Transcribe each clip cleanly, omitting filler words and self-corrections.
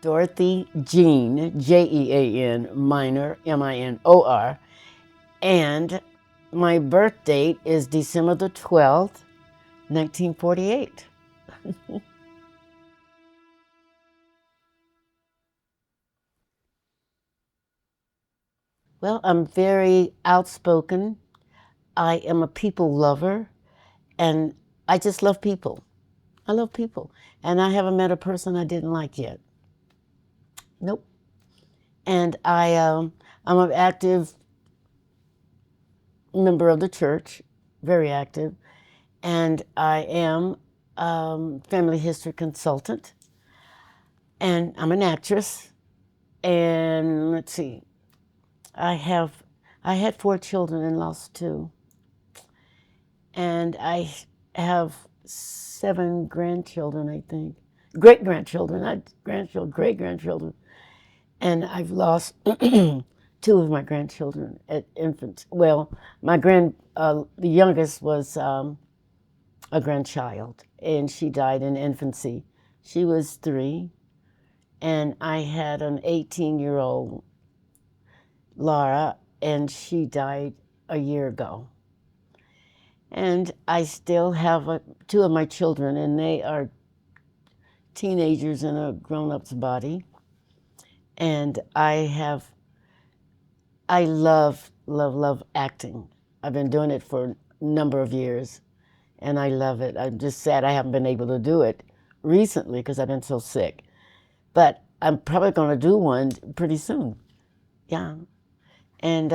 Dorothy Jean, Jean, minor, Minor, and my birth date is December the 12th, 1948. Well, I'm very outspoken. I am a people lover, and I just love people. I love people. And I haven't met a person I didn't like yet. Nope. And I'm an active member of the church, very active, and I am family history consultant, and I'm an actress. And let's see, I have I had 4 children and lost 2, and I have 7 grandchildren, I think, great grandchildren, not grandchildren, great grandchildren, and I've lost 2 of my grandchildren at infant. Well, the youngest was a grandchild, and she died in infancy. She was 3, and I had an 18-year-old Laura, and she died a year ago. And I still have 2 of my children, and they are teenagers in a grown-up's body. And I love, love, love acting. I've been doing it for a number of years, and I love it. I'm just sad I haven't been able to do it recently because I've been so sick. But I'm probably going to do one pretty soon. Yeah. And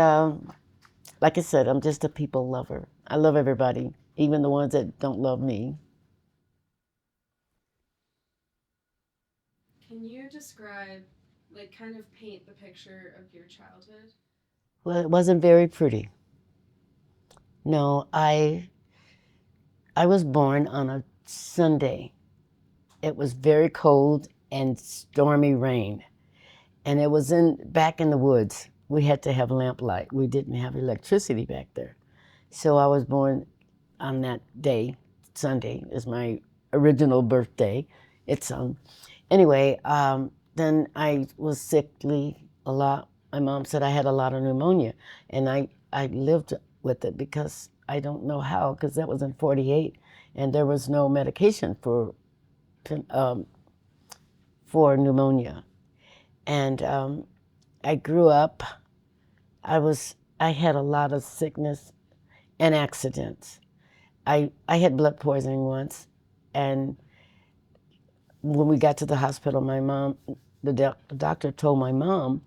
like I said, I'm just a people lover. I love everybody, even the ones that don't love me. Can you describe, like, kind of paint the picture of your childhood? Well, it wasn't very pretty. No, I was born on a Sunday. It was very cold and stormy rain, and it was back in the woods. We had to have lamplight. We didn't have electricity back there. So I was born on that day. Sunday is my original birthday. It's anyway. Then I was sickly a lot. My mom said I had a lot of pneumonia, and I lived with it because I don't know how, because that was in '48, and there was no medication um, for pneumonia. And I grew up. I had a lot of sickness and accidents. I had blood poisoning once, and when we got to the hospital, the doctor told my mom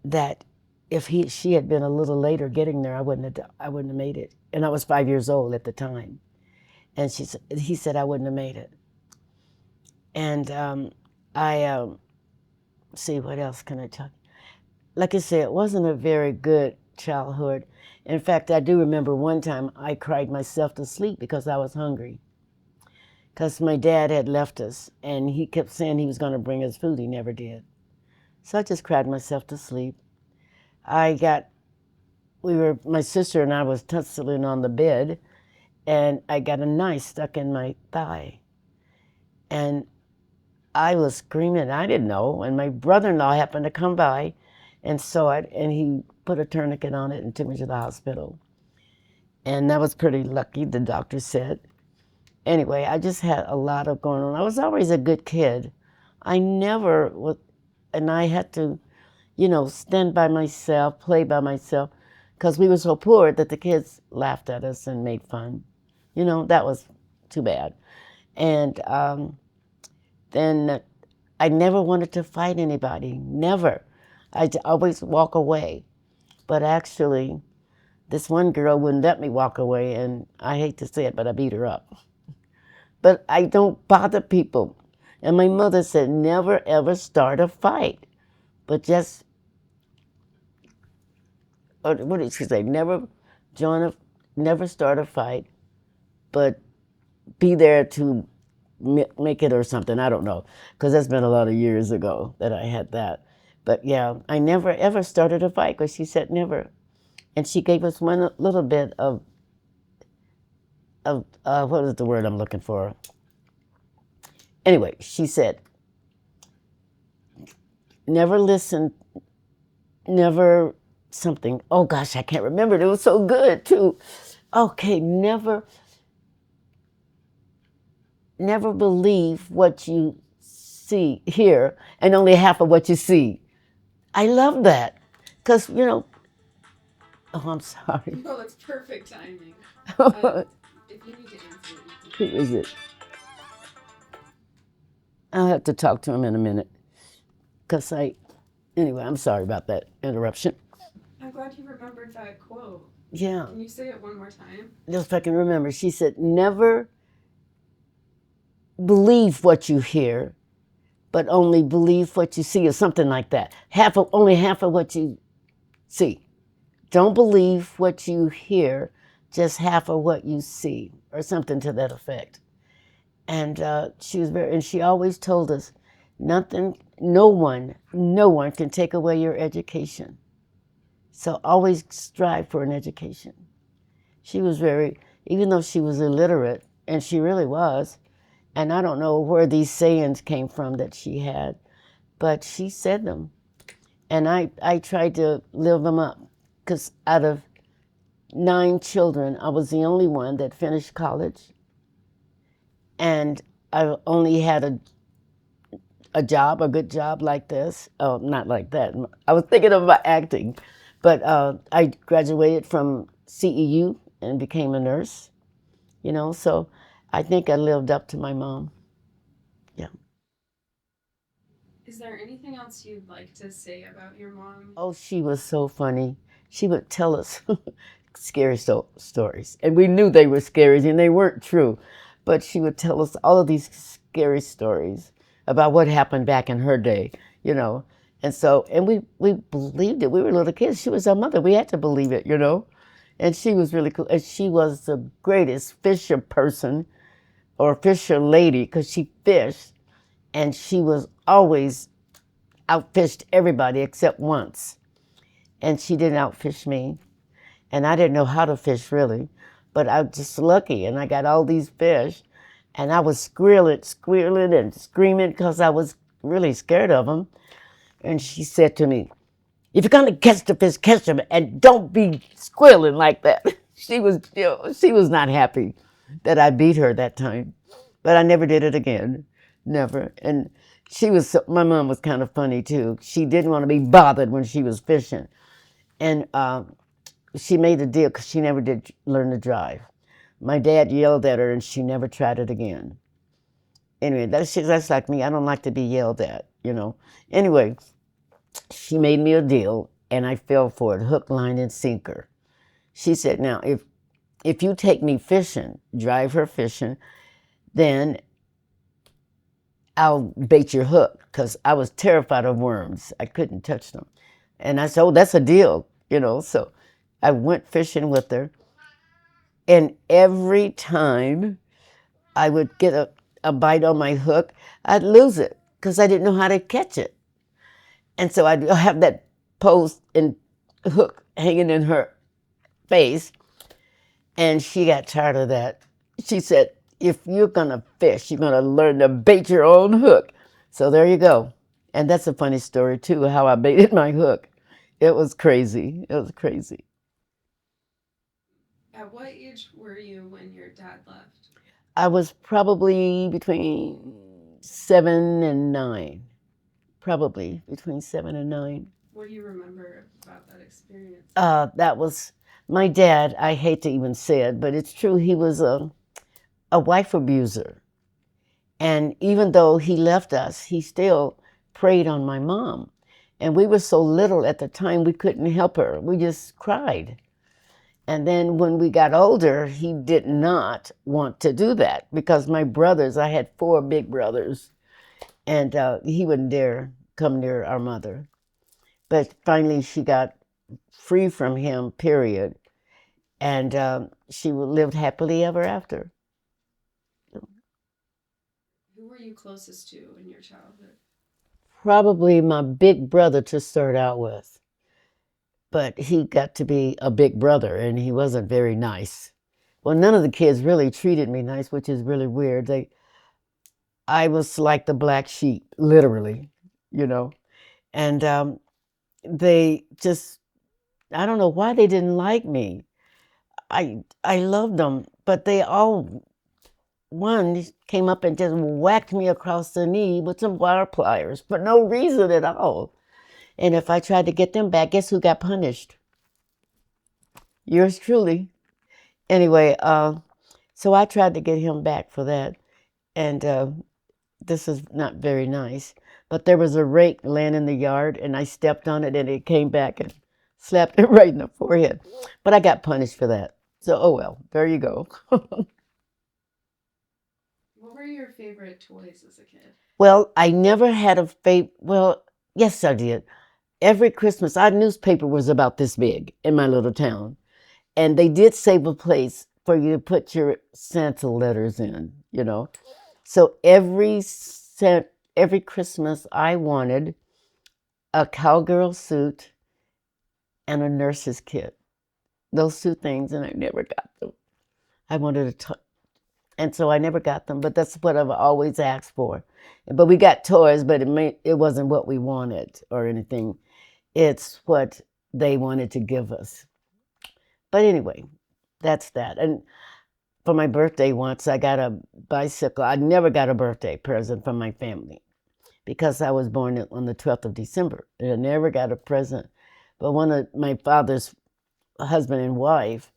that if she had been a little later getting there, I wouldn't have made it. And I was 5 years old at the time, and he said I wouldn't have made it. And I see, what else can I tell you? Like I said, it wasn't a very good childhood. In fact, I do remember one time I cried myself to sleep because I was hungry. Because my dad had left us, and he kept saying he was going to bring us food. He never did. So I just cried myself to sleep. I got, my sister and I was tussling on the bed, and I got a knife stuck in my thigh. And I was screaming. I didn't know. And my brother-in-law happened to come by and saw it, and he put a tourniquet on it and took me to the hospital. And that was pretty lucky, the doctor said. Anyway, I just had a lot of going on. I was always a good kid. I never was, and I had to, stand by myself, play by myself, because we were so poor that the kids laughed at us and made fun. That was too bad. And then I never wanted to fight anybody, never. I'd always walk away. But actually, this one girl wouldn't let me walk away, and I hate to say it, but I beat her up. But I don't bother people. And my mother said, never ever start a fight, but just, or what did she say? Never start a fight, but be there to make it or something. I don't know, because that's been a lot of years ago that I had that. But yeah, I never ever started a fight because she said never. And she gave us one little bit of what is the word I'm looking for? Anyway, she said, never listened, never something. Oh gosh, I can't remember it. It was so good too. Okay, never believe what you see, hear, and only half of what you see. I love that. Because, oh, I'm sorry. No, that's perfect timing. Who If you need to answer it, you can. is it? I'll have to talk to him in a minute. Because anyway, I'm sorry about that interruption. I'm glad you remembered that quote. Yeah. Can you say it one more time? Just if I can remember. She said, never believe what you hear, but only believe what you see, or something like that. Only half of what you see. Don't believe what you hear, just half of what you see, or something to that effect. And she always told us, no one can take away your education. So always strive for an education. She was even though she was illiterate, and she really was, and I don't know where these sayings came from that she had, but she said them. And I tried to live them up, because out of 9 children, I was the only one that finished college. And I only had a job, a good job like this. Oh, not like that. I was thinking about acting. But I graduated from CEU and became a nurse, so I think I lived up to my mom. Yeah. Is there anything else you'd like to say about your mom? Oh, she was so funny. She would tell us scary stories. And we knew they were scary and they weren't true. But she would tell us all of these scary stories about what happened back in her day, And so, and we believed it. We were little kids. She was our mother. We had to believe it, And she was really cool. And she was the greatest fisher person or fisher lady, because she fished. And she was always outfished everybody except once. And she didn't outfish me. And I didn't know how to fish really, but I was just lucky, and I got all these fish, and I was squealing and screaming because I was really scared of them. And she said to me, "If you're gonna catch the fish, catch them, and don't be squealing like that." She was not happy that I beat her that time, but I never did it again, never. And my mom was kind of funny too. She didn't want to be bothered when she was fishing, and she made a deal because she never did learn to drive. My dad yelled at her, and she never tried it again. Anyway, that's like me. I don't like to be yelled at. Anyway, she made me a deal, and I fell for it, hook, line, and sinker. She said, "Now, if you take me fishing, drive her fishing, then I'll bait your hook," because I was terrified of worms. I couldn't touch them. And I said, "Oh, that's a deal." So I went fishing with her. And every time I would get a bite on my hook, I'd lose it because I didn't know how to catch it. And so I'd have that post and hook hanging in her face. And she got tired of that. She said, "If you're going to fish, you're going to learn to bait your own hook." So there you go. And that's a funny story, too, how I baited my hook. It was crazy. It was crazy. At what age were you when your dad left? I was probably between 7 and 9. Probably between 7 and 9. What do you remember about that experience? That was my dad. I hate to even say it, but it's true. He was a wife abuser. And even though he left us, he still preyed on my mom. And we were so little at the time, we couldn't help her. We just cried. And then when we got older, he did not want to do that because my brothers, I had 4 big brothers, and he wouldn't dare come near our mother. But finally, she got free from him, period. And she lived happily ever after. Who were you closest to in your childhood? Probably my big brother to start out with. But he got to be a big brother, and he wasn't very nice. Well, none of the kids really treated me nice, which is really weird. I was like the black sheep, literally, you know. And they just, I don't know why they didn't like me. I loved them, but they all, one came up and just whacked me across the knee with some wire pliers for no reason at all. And if I tried to get them back, guess who got punished? Yours truly. Anyway, so I tried to get him back for that. And this is not very nice. But there was a rake laying in the yard, and I stepped on it, and it came back and slapped it right in the forehead. But I got punished for that. So, oh well, there you go. What were your favorite toys as a kid? Well, I never had a favorite. Well, yes, I did. Every Christmas, our newspaper was about this big in my little town. And they did save a place for you to put your Santa letters in, you know. So every Christmas, I wanted a cowgirl suit and a nurse's kit. Those two things, and I never got them. I wanted and so I never got them. But that's what I've always asked for. But we got toys, but it wasn't what we wanted or anything. It's what they wanted to give us. But anyway, that's that. And for my birthday once, I got a bicycle. I never got a birthday present from my family because I was born on the 12th of December. And I never got a present. But one of my father's husband and wife,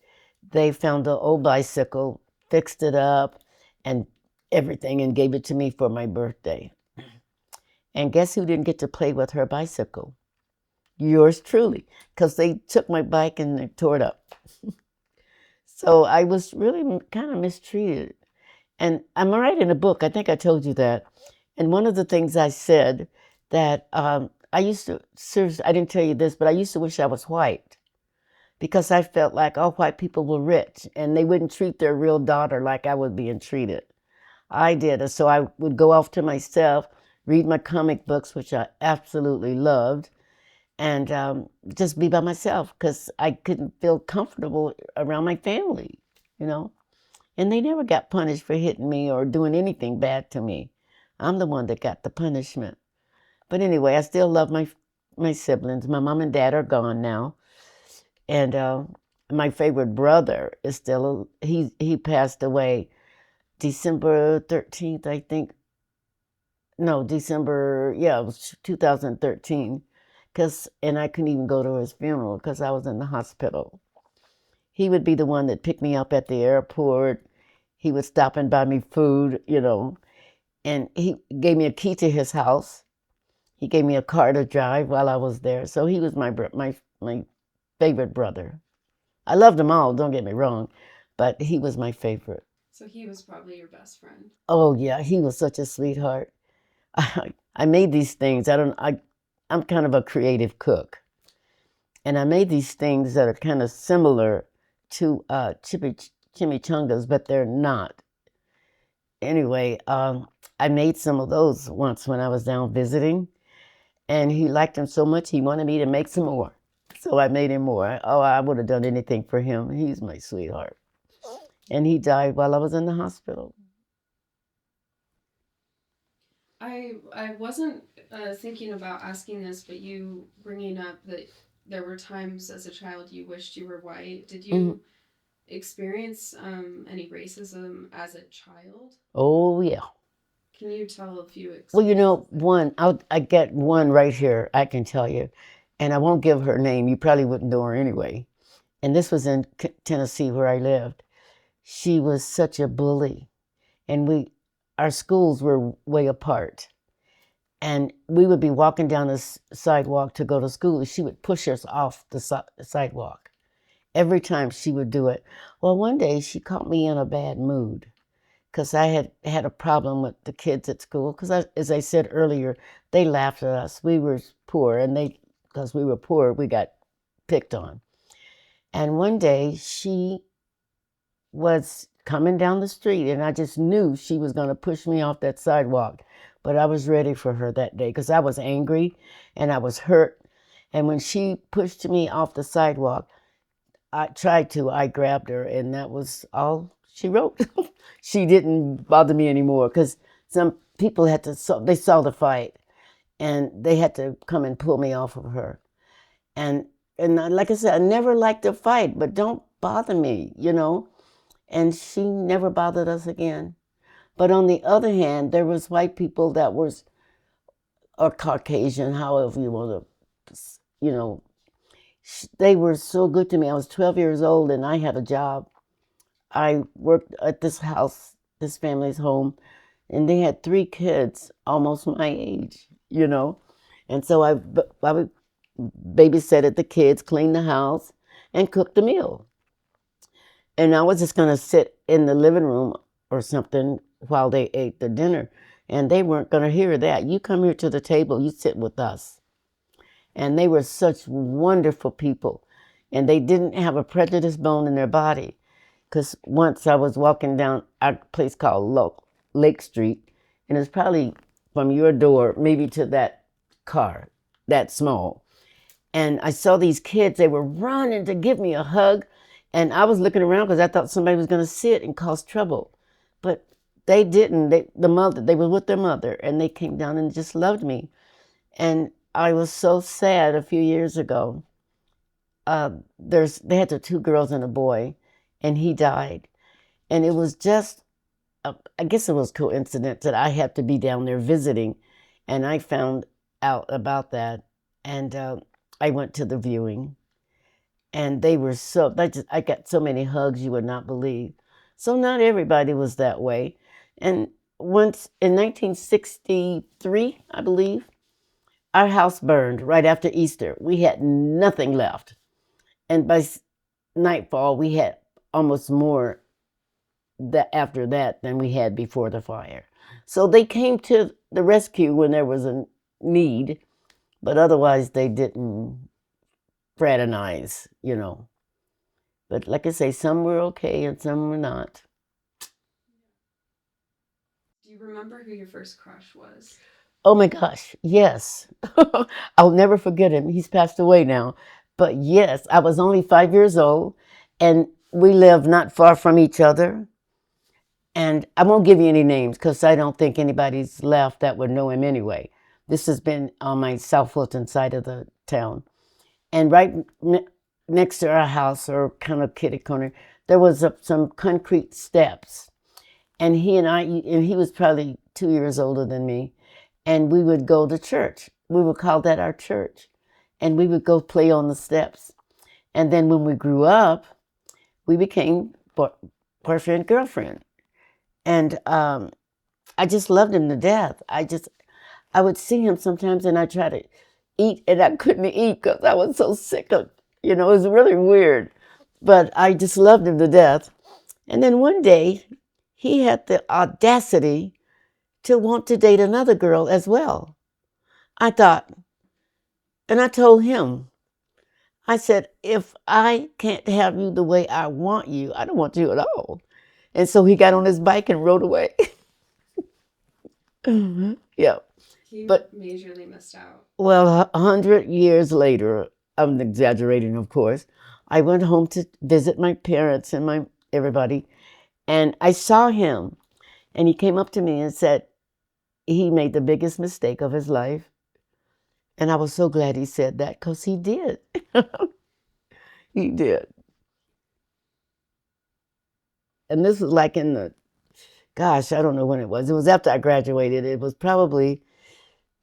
they found an old bicycle, fixed it up and everything, and gave it to me for my birthday. And guess who didn't get to play with her bicycle? Yours truly, because they took my bike and they tore it up. So I was really kind of mistreated. And I'm writing a book. I think I told you that. And one of the things I said that I used to, seriously, I didn't tell you this, but I used to wish I was white because I felt like all white people were rich and they wouldn't treat their real daughter like I was being treated. I did. And so I would go off to myself, read my comic books, which I absolutely loved, and just be by myself because I couldn't feel comfortable around my family, you know. And they never got punished for hitting me or doing anything bad to me. I'm the one that got the punishment. But anyway, I still love my siblings. My mom and dad are gone now, and my favorite brother is still he passed away December 13th, I think. No, December, yeah, it was 2013. And I couldn't even go to his funeral because I was in the hospital. He would be the one that picked me up at the airport. He would stop and buy me food, you know, and he gave me a key to his house. He gave me a car to drive while I was there. So he was my favorite brother. I loved them all, don't get me wrong, but he was my favorite. So he was probably your best friend. Oh yeah, he was such a sweetheart. I made these things. I'm kind of a creative cook, and I made these things that are kind of similar to chimichangas, but they're not. Anyway, I made some of those once when I was down visiting, and he liked them so much he wanted me to make some more. So I made him more. Oh, I would have done anything for him. He's my sweetheart. And he died while I was in the hospital. I wasn't thinking about asking this, but you bringing up that there were times as a child you wished you were white. Did you Mhm. experience any racism as a child? Oh yeah. Can you tell a few Well, you know, experiences? I get one right here. I can tell you, and I won't give her name. You probably wouldn't know her anyway. And this was in Tennessee where I lived. She was such a bully, and our schools were way apart. And we would be walking down the sidewalk to go to school, and she would push us off the sidewalk. Every time she would do it. Well, one day she caught me in a bad mood because I had a problem with the kids at school. Because as I said earlier, they laughed at us. We were poor, and because we were poor, we got picked on. And one day she was coming down the street, and I just knew she was going to push me off that sidewalk. But I was ready for her that day because I was angry and I was hurt. And when she pushed me off the sidewalk, I grabbed her, and that was all she wrote. She didn't bother me anymore because some people they saw the fight, and they had to come and pull me off of her. And like I said, I never liked to fight, but don't bother me. And she never bothered us again. But on the other hand, there was white people that was, or Caucasian, however you want to, they were so good to me. I was 12 years old and I had a job. I worked at this house, this family's home, and they had 3 kids almost my age. And so I would babysit the kids, clean the house, and cook the meal. And I was just going to sit in the living room or something while they ate the dinner. And they weren't going to hear that. You come here to the table, you sit with us. And they were such wonderful people. And they didn't have a prejudice bone in their body. Because once I was walking down a place called Lake Street, and it's probably from your door maybe to that car, that small. And I saw these kids, they were running to give me a hug. And I was looking around because I thought somebody was going to see it and cause trouble. But they didn't. They were with their mother, and they came down and just loved me. And I was so sad a few years ago. They had the 2 girls and a boy, and he died. And it was just, I guess it was coincidence that I had to be down there visiting, and I found out about that, and I went to the viewing, and they were I got so many hugs you would not believe. So not everybody was that way. And once in 1963, I believe, our house burned right after Easter. We had nothing left. And by nightfall, we had almost more after that than we had before the fire. So they came to the rescue when there was a need, but otherwise they didn't fraternize. But like I say, some were okay and some were not. Do you remember who your first crush was? Oh my gosh, yes. I'll never forget him. He's passed away now. But yes, I was only 5 years old and we lived not far from each other. And I won't give you any names because I don't think anybody's left that would know him anyway. This has been on my South Fulton side of the town. And right next to our house, or kind of kitty corner, there was some concrete steps. And he was probably 2 years older than me. And we would go to church. We would call that our church. And we would go play on the steps. And then when we grew up, we became boyfriend, girlfriend. And I just loved him to death. I would see him sometimes and I try to eat and I couldn't eat because I was so sick of, it was really weird. But I just loved him to death. And then one day, he had the audacity to want to date another girl as well. I thought, and I told him, I said, if I can't have you the way I want you, I don't want you at all. And so he got on his bike and rode away. Yeah. He But majorly missed out. well, 100 years later, I'm exaggerating, of course, I went home to visit my parents and everybody, and I saw him, and he came up to me and said he made the biggest mistake of his life. And I was so glad he said that because he did. He did. And this was like gosh, I don't know when it was. It was after I graduated. It was probably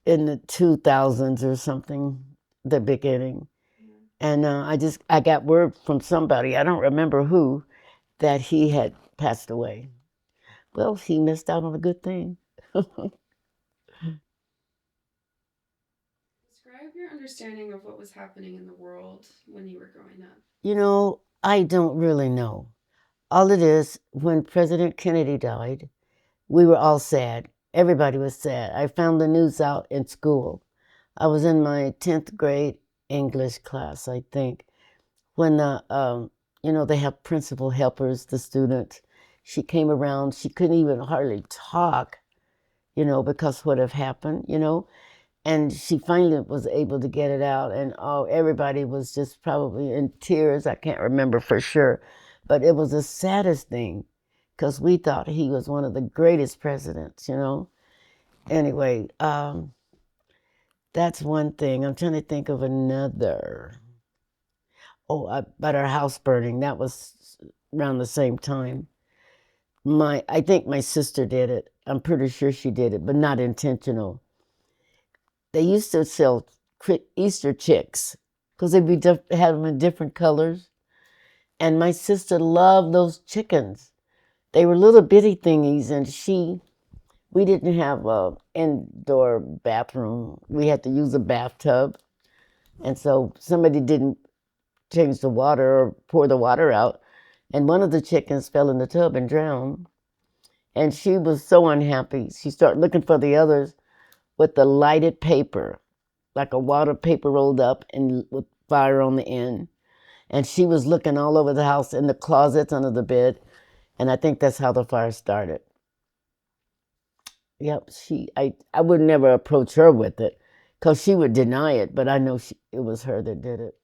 in the 2000s or something, the beginning. And I got word from somebody, I don't remember who, that he had passed away. Well, he missed out on a good thing. Describe your understanding of what was happening in the world when you were growing up. I don't really know. All it is, when President Kennedy died, we were all sad. Everybody was sad. I found the news out in school. I was in my 10th grade English class, I think, when they have principal helpers, the students. She came around. She couldn't even hardly talk, because what had happened. And she finally was able to get it out, and everybody was just probably in tears. I can't remember for sure, but it was the saddest thing because we thought he was one of the greatest presidents. Anyway, That's one thing. I'm trying to think of another. Oh, about our house burning. That was around the same time. I think my sister did it. I'm pretty sure she did it, but not intentional. They used to sell Easter chicks because they'd have them in different colors. And my sister loved those chickens. They were little bitty thingies, and we didn't have a indoor bathroom. We had to use a bathtub, and so somebody didn't change the water or pour the water out, and one of the chickens fell in the tub and drowned. And she was so unhappy. She started looking for the others with the lighted paper, like a water paper rolled up and with fire on the end. And she was looking all over the house in the closets under the bed. And I think that's how the fire started. Yep, I would never approach her with it because she would deny it, but I know it was her that did it.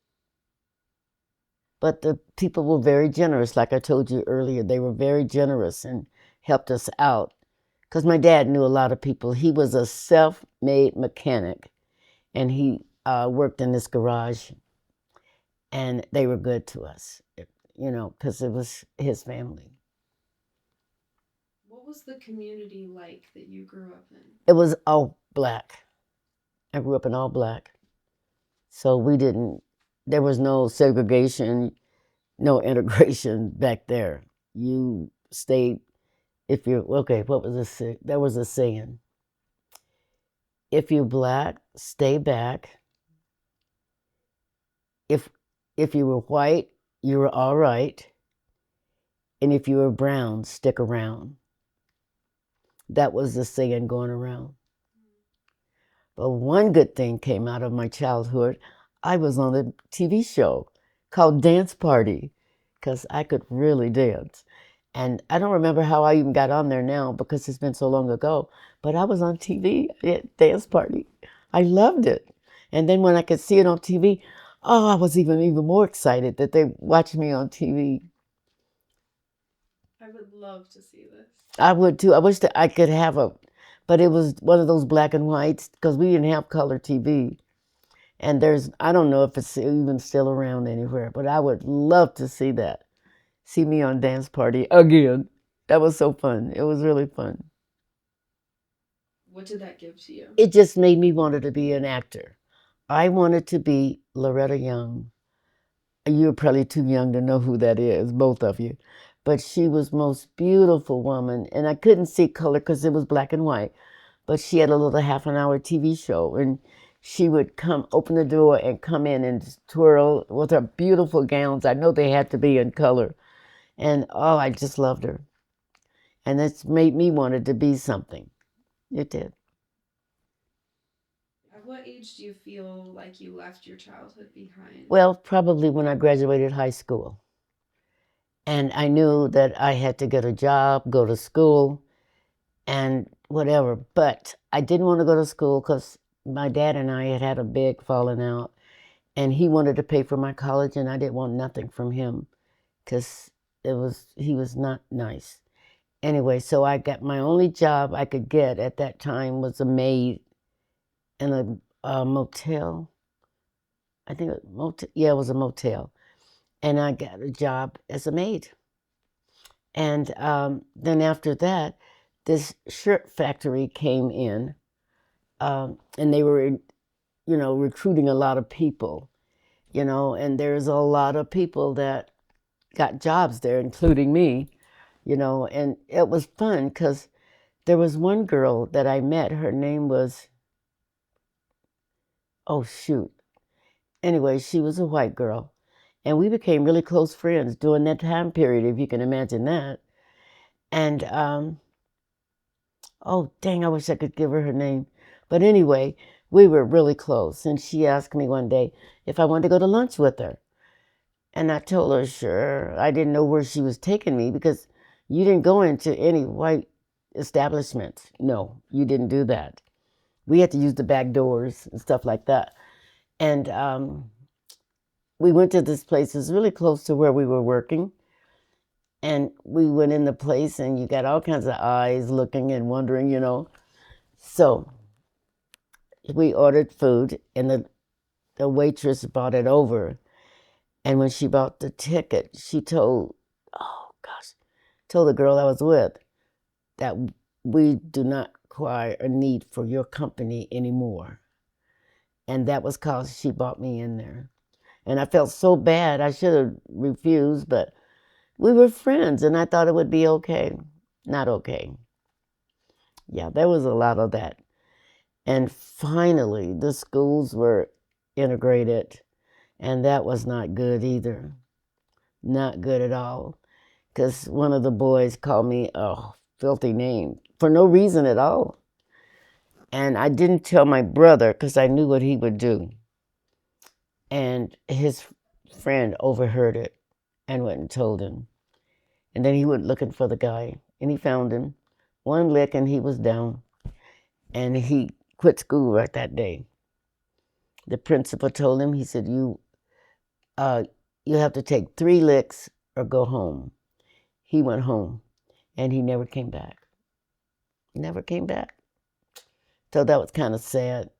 But the people were very generous, like I told you earlier. They were very generous and helped us out because my dad knew a lot of people. He was a self-made mechanic, and he worked in this garage, and they were good to us, because it was his family. What was the community like that you grew up in? It was all black. I grew up in all black. So there was no segregation, no integration back there. You stayed, okay, what was this? There was a saying. If you're black, stay back. If you were white, you were all right. And if you were brown, stick around. That was the saying going around. But one good thing came out of my childhood. I was on a TV show called Dance Party because I could really dance. And I don't remember how I even got on there now because it's been so long ago. But I was on TV at Dance Party. I loved it. And then when I could see it on TV, oh, I was even more excited that they watched me on TV. I would love to see this. I would too. I wish that I could but it was one of those black and whites because we didn't have color TV. And I don't know if it's even still around anywhere, but I would love to see that. See me on Dance Party again. That was so fun. It was really fun. What did that give to you? It just made me wanted to be an actor. I wanted to be Loretta Young. You're probably too young to know who that is, both of you. But she was most beautiful woman, and I couldn't see color because it was black and white. But she had a little half an hour TV show, and she would open the door and come in and just twirl with her beautiful gowns. I know they had to be in color. And oh, I just loved her. And that's made me wanted to be something. It did. At what age do you feel like you left your childhood behind? Well, probably when I graduated high school. And I knew that I had to get a job, go to school, and whatever. But I didn't want to go to school because my dad and I had a big falling out. And he wanted to pay for my college, and I didn't want nothing from him because he was not nice. Anyway, so I got my only job I could get at that time was a maid in a motel. I think yeah, it was a motel. And I got a job as a maid. And then after that, this shirt factory came in, and they were, recruiting a lot of people, and there's a lot of people that got jobs there, including me, and it was fun because there was one girl that I met. Her name was, oh, shoot. Anyway, she was a white girl. And we became really close friends during that time period, if you can imagine that. And, oh, dang, I wish I could give her name. But anyway, we were really close. And she asked me one day if I wanted to go to lunch with her. And I told her, sure. I didn't know where she was taking me because you didn't go into any white establishments. No, you didn't do that. We had to use the back doors and stuff like that. And we went to this place. It was really close to where we were working. And we went in the place, and you got all kinds of eyes looking and wondering, So we ordered food, and the waitress brought it over. And when she bought the ticket, she told, oh gosh, told the girl I was with that we do not require a need for your company anymore. And that was cause she brought me in there. And I felt so bad. I should have refused, but we were friends, and I thought it would be okay. Not okay. Yeah, there was a lot of that. And finally, the schools were integrated, and that was not good either. Not good at all. Because one of the boys called me a filthy name for no reason at all. And I didn't tell my brother because I knew what he would do. And his friend overheard it and went and told him. And then he went looking for the guy, and he found him. One lick, and he was down. And he quit school right that day. The principal told him, he said, you have to take 3 licks or go home. He went home, and he never came back. Never came back. So that was kind of sad.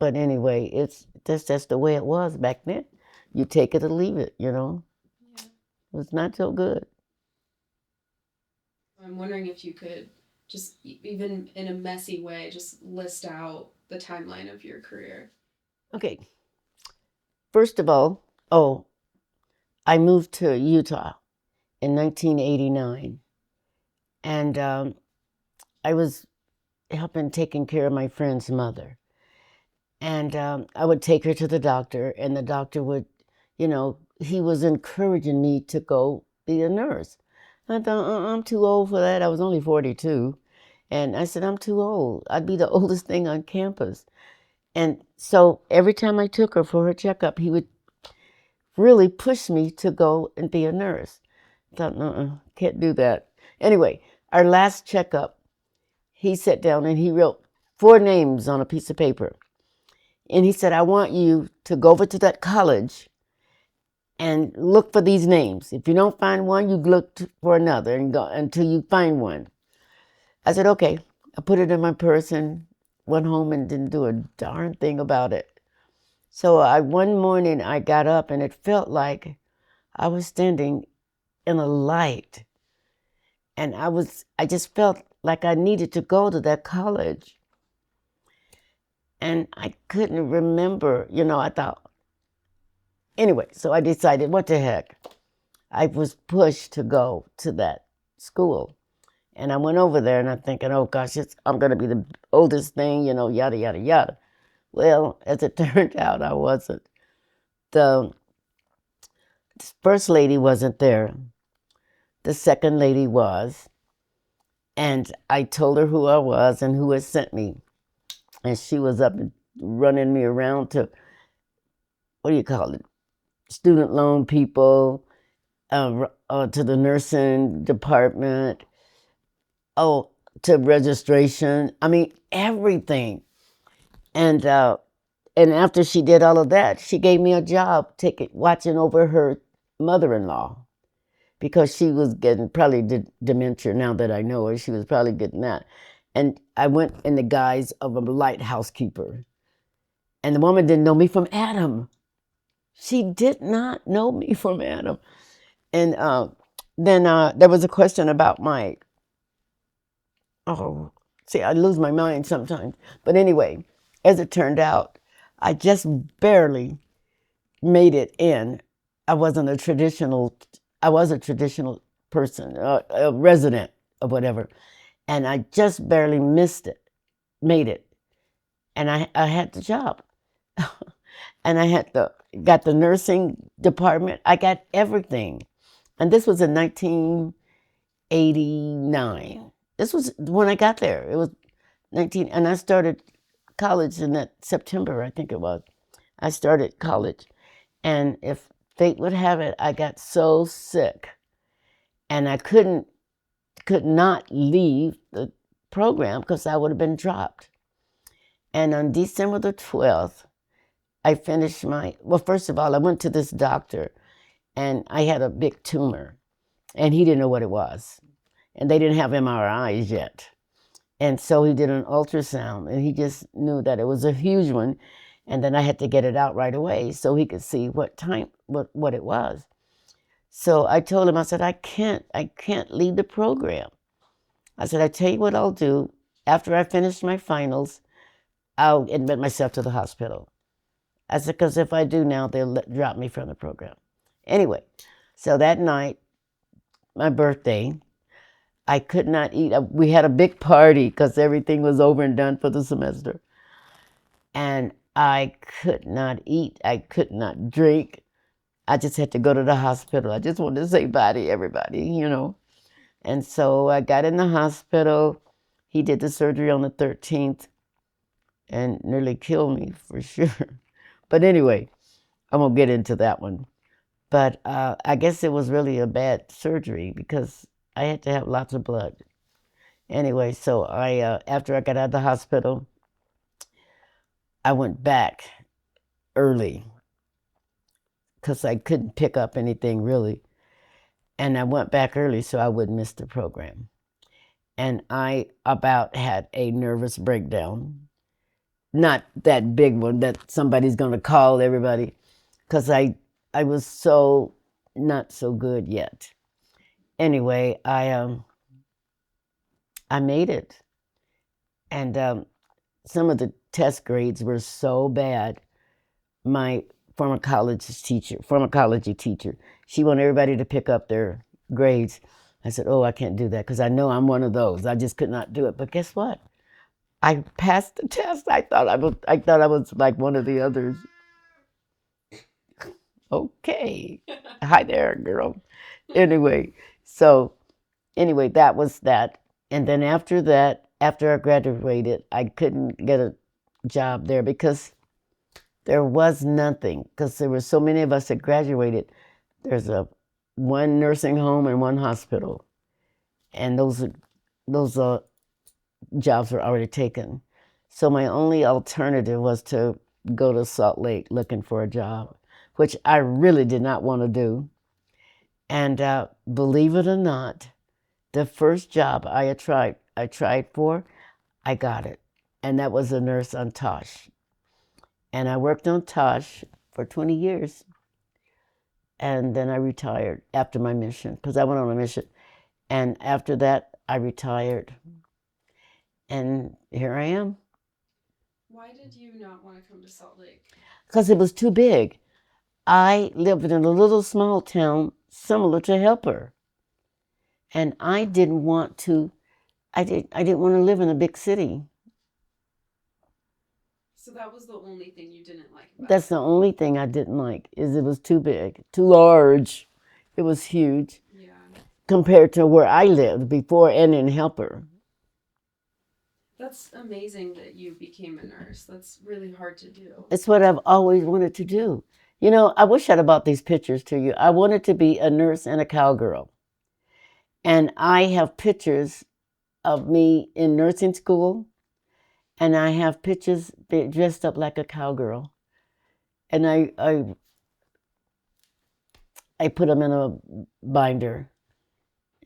But anyway, that's just the way it was back then. You take it or leave it, you know. Yeah. It was not so good. I'm wondering if you could just, even in a messy way, just list out the timeline of your career. Okay. First of all, I moved to Utah in 1989. And I was helping taking care of my friend's mother. And I would take her to the doctor, and the doctor would, he was encouraging me to go be a nurse. I thought, I'm too old for that. I was only 42. And I said, I'm too old. I'd be the oldest thing on campus. And so every time I took her for her checkup, he would really push me to go and be a nurse. I thought, can't do that. Anyway, our last checkup, he sat down and he wrote 4 names on a piece of paper. And he said, I want you to go over to that college and look for these names. If you don't find one, you look for another and go until you find one. I said, okay. I put it in my purse and went home and didn't do a darn thing about it. So one morning I got up, and it felt like I was standing in a light. And I just felt like I needed to go to that college. And I couldn't remember, I thought. Anyway, so I decided, what the heck? I was pushed to go to that school. And I went over there, and I'm thinking, oh gosh, I'm going to be the oldest thing, yada, yada, yada. Well, as it turned out, I wasn't. The first lady wasn't there. The second lady was. And I told her who I was and who had sent me. And she was up and running me around to, what do you call it, student loan people, to the nursing department, to registration. I mean, everything. And after she did all of that, she gave me a job watching over her mother-in-law, because she was getting probably dementia. Now that I know her, she was probably getting that. And I went in the guise of a light housekeeper. And the woman didn't know me from Adam. She did not know me from Adam. And then there was a question about I lose my mind sometimes. But anyway, as it turned out, I just barely made it in. I was a traditional person, a resident of whatever. And I just barely made it. And I had the job. And I got the nursing department. I got everything. And this was in 1989. This was when I got there. It was and I started college in that September, I think it was. I started college. And if fate would have it, I got so sick. And I could not leave the program because I would have been dropped. And on December the 12th, I finished first of all, I went to this doctor, and I had a big tumor, and he didn't know what it was. And they didn't have MRIs yet. And so he did an ultrasound, and he just knew that it was a huge one. And then I had to get it out right away so he could see what it was. So I told him, I said, I can't leave the program. I said, I tell you what I'll do. After I finish my finals, I'll admit myself to the hospital. I said, because if I do now, they'll drop me from the program. Anyway, so that night, my birthday, I could not eat. We had a big party because everything was over and done for the semester. And I could not eat. I could not drink. I just had to go to the hospital. I just wanted to say bye to everybody. And so I got in the hospital. He did the surgery on the 13th and nearly killed me for sure. But anyway, I won't get into that one. But I guess it was really a bad surgery because I had to have lots of blood. Anyway, so after I got out of the hospital, I went back early because I couldn't pick up anything really. And I went back early so I wouldn't miss the program. And I about had a nervous breakdown. Not that big one that somebody's going to call everybody because I was so not so good yet. Anyway, I made it. And some of the test grades were so bad. My pharmacology teacher, she wanted everybody to pick up their grades. I said, oh, I can't do that because I know I'm one of those. I just could not do it. But guess what? I passed the test. I thought I was like one of the others. Okay. Hi there, girl. Anyway, so anyway, that was that. And then after that, after I graduated, I couldn't get a job there because there was nothing. Because there were so many of us that graduated. There's one nursing home and one hospital, and those jobs were already taken. So my only alternative was to go to Salt Lake looking for a job, which I really did not want to do. And believe it or not, the first job I tried for, I got it, and that was a nurse on Tosh. And I worked on Tosh for 20 years, and then I retired after my mission because I went on a mission. And after that, I retired, and here I am. Why did you not want to come to Salt Lake? Because it was too big. I lived in a little small town similar to Helper, and I didn't want to. I didn't want to live in a big city. So that was the only thing you didn't like about That's it. the only thing I didn't like is it was too big, too large. It was huge Yeah. compared to where I lived before and in Helper. That's amazing that you became a nurse. That's really hard to do. It's what I've always wanted to do. I wish I'd have brought these pictures to you. I wanted to be a nurse and a cowgirl. And I have pictures of me in nursing school, and I have pictures dressed up like a cowgirl. And I put them in a binder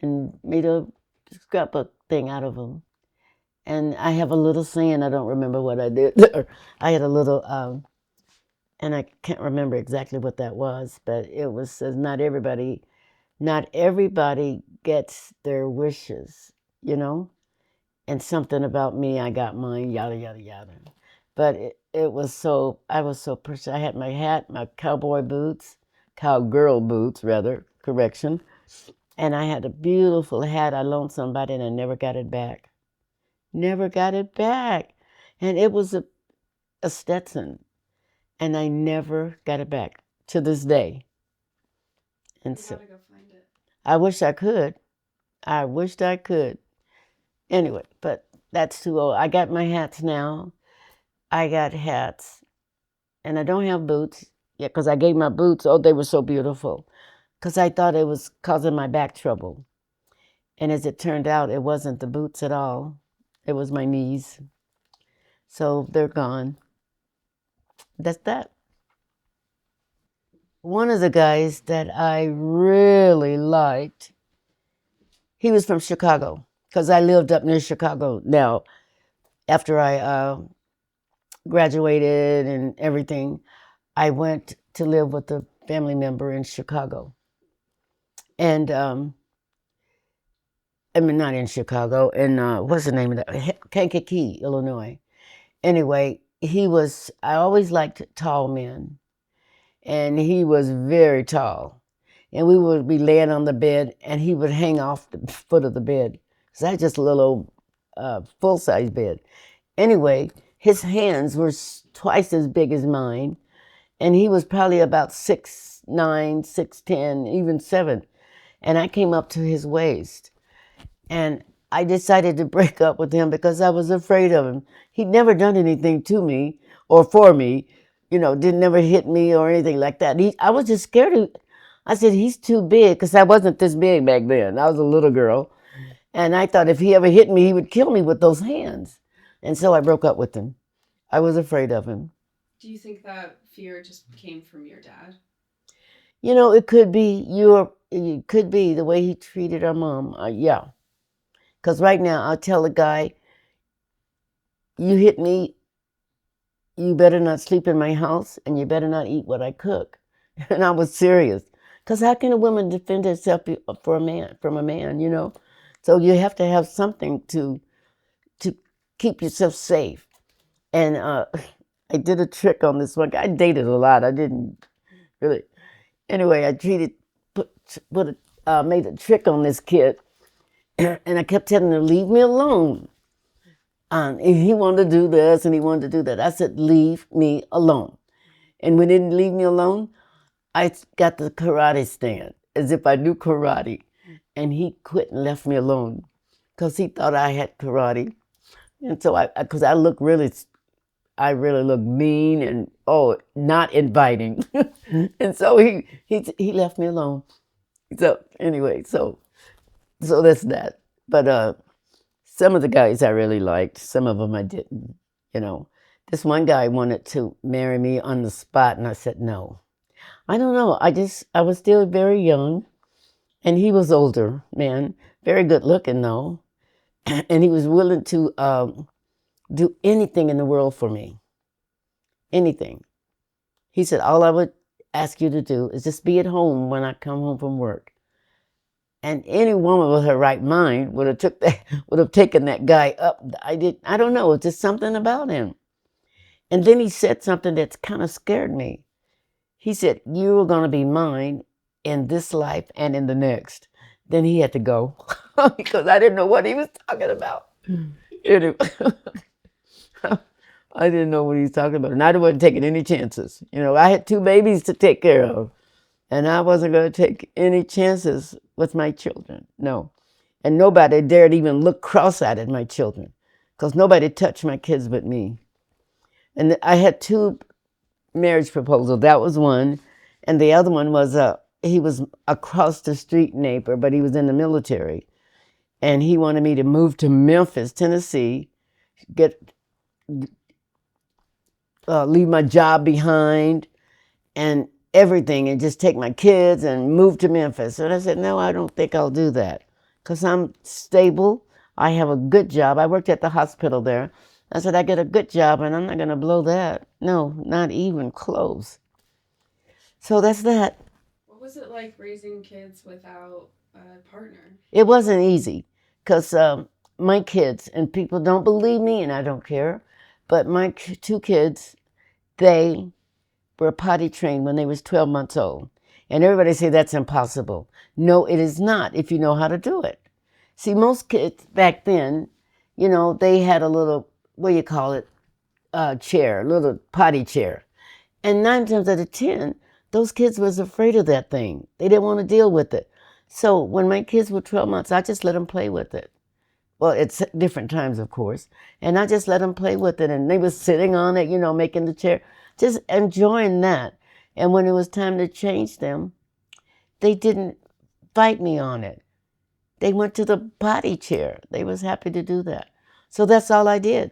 and made a scrapbook thing out of them. And I have a little saying, I don't remember what I did. I had a little, and I can't remember exactly what that was, but it was says not everybody gets their wishes, you know? And something about me, I got mine, yada, yada, yada. But I was so I had my hat, my cowgirl boots, rather, correction. And I had a beautiful hat I loaned somebody and I never got it back. Never got it back. And it was a Stetson. And I never got it back to this day. And You so gotta go find it. I wish I could. I wished I could. Anyway, but that's too old. I got my hats now. I got hats. And I don't have boots. Yeah, because I gave my boots. Oh, they were so beautiful. Because I thought it was causing my back trouble. And as it turned out, it wasn't the boots at all. It was my knees. So they're gone. That's that. One of the guys that I really liked, he was from Chicago. because I lived up near Chicago. Now, after I graduated and everything, I went to live with a family member in Chicago. And I mean, not in Chicago, in what's the name of that? Kankakee, Illinois. Anyway, I always liked tall men, and he was very tall. And we would be laying on the bed, and he would hang off the foot of the bed. So that's just a little old full size bed. Anyway, his hands were twice as big as mine, and he was probably about 6'9", 6'10", even 7. And I came up to his waist. And I decided to break up with him because I was afraid of him. He'd never done anything to me or for me, didn't never hit me or anything like that. I was just scared of. I said, he's too big, because I wasn't this big back then. I was a little girl. And I thought if he ever hit me, he would kill me with those hands. And so I broke up with him. I was afraid of him. Do you think that fear just came from your dad? It could be it could be the way he treated our mom. Yeah. Because right now, I'll tell a guy, you hit me, you better not sleep in my house, and you better not eat what I cook. And I was serious. Because how can a woman defend herself from a man? So you have to have something to keep yourself safe. And I did a trick on this one guy. I dated a lot. I didn't really. Anyway, made a trick on this kid. And I kept telling him, leave me alone. And he wanted to do this and he wanted to do that. I said, leave me alone. And when he didn't leave me alone, I got the karate stand as if I knew karate. And he quit and left me alone because he thought I had karate. And so because I really look mean and, not inviting. And so he left me alone. So anyway, so that's that. But some of the guys I really liked, some of them I didn't. This one guy wanted to marry me on the spot, and I said no. I don't know. I was still very young, and he was older, man, very good looking though, and he was willing to do anything in the world for me, anything. He said, all I would ask you to do is just be at home when I come home from work. And any woman with her right mind would have taken that guy up. I don't know. It's just something about him. And then he said something that's kind of scared me. He said, you are going to be mine in this life and in the next. Then he had to go because I didn't know what he was talking about. Anyway, I didn't know what he was talking about. And I wasn't taking any chances. I had 2 babies to take care of. And I wasn't going to take any chances with my children. No. And nobody dared even look cross-eyed at my children because nobody touched my kids but me. And I had 2 marriage proposals. That was one. And the other one was he was across the street neighbor, but he was in the military. And he wanted me to move to Memphis, Tennessee, leave my job behind and everything, and just take my kids and move to Memphis. And I said, no, I don't think I'll do that because I'm stable. I have a good job. I worked at the hospital there. I said, I get a good job and I'm not going to blow that. No, not even close. So that's that. What was it like raising kids without a partner? It wasn't easy because my kids, and people don't believe me and I don't care, but my 2 kids, they were potty trained when they was 12 months old. And everybody say that's impossible. No, it is not if you know how to do it. See, most kids back then, they had a little, what do you call it, chair, a little potty chair. And 9 times out of 10, those kids was afraid of that thing. They didn't want to deal with it. So when my kids were 12 months, I just let them play with it. Well, it's different times, of course. And I just let them play with it. And they was sitting on it, making the chair. Just enjoying that. And when it was time to change them, they didn't fight me on it. They went to the potty chair. They was happy to do that. So that's all I did.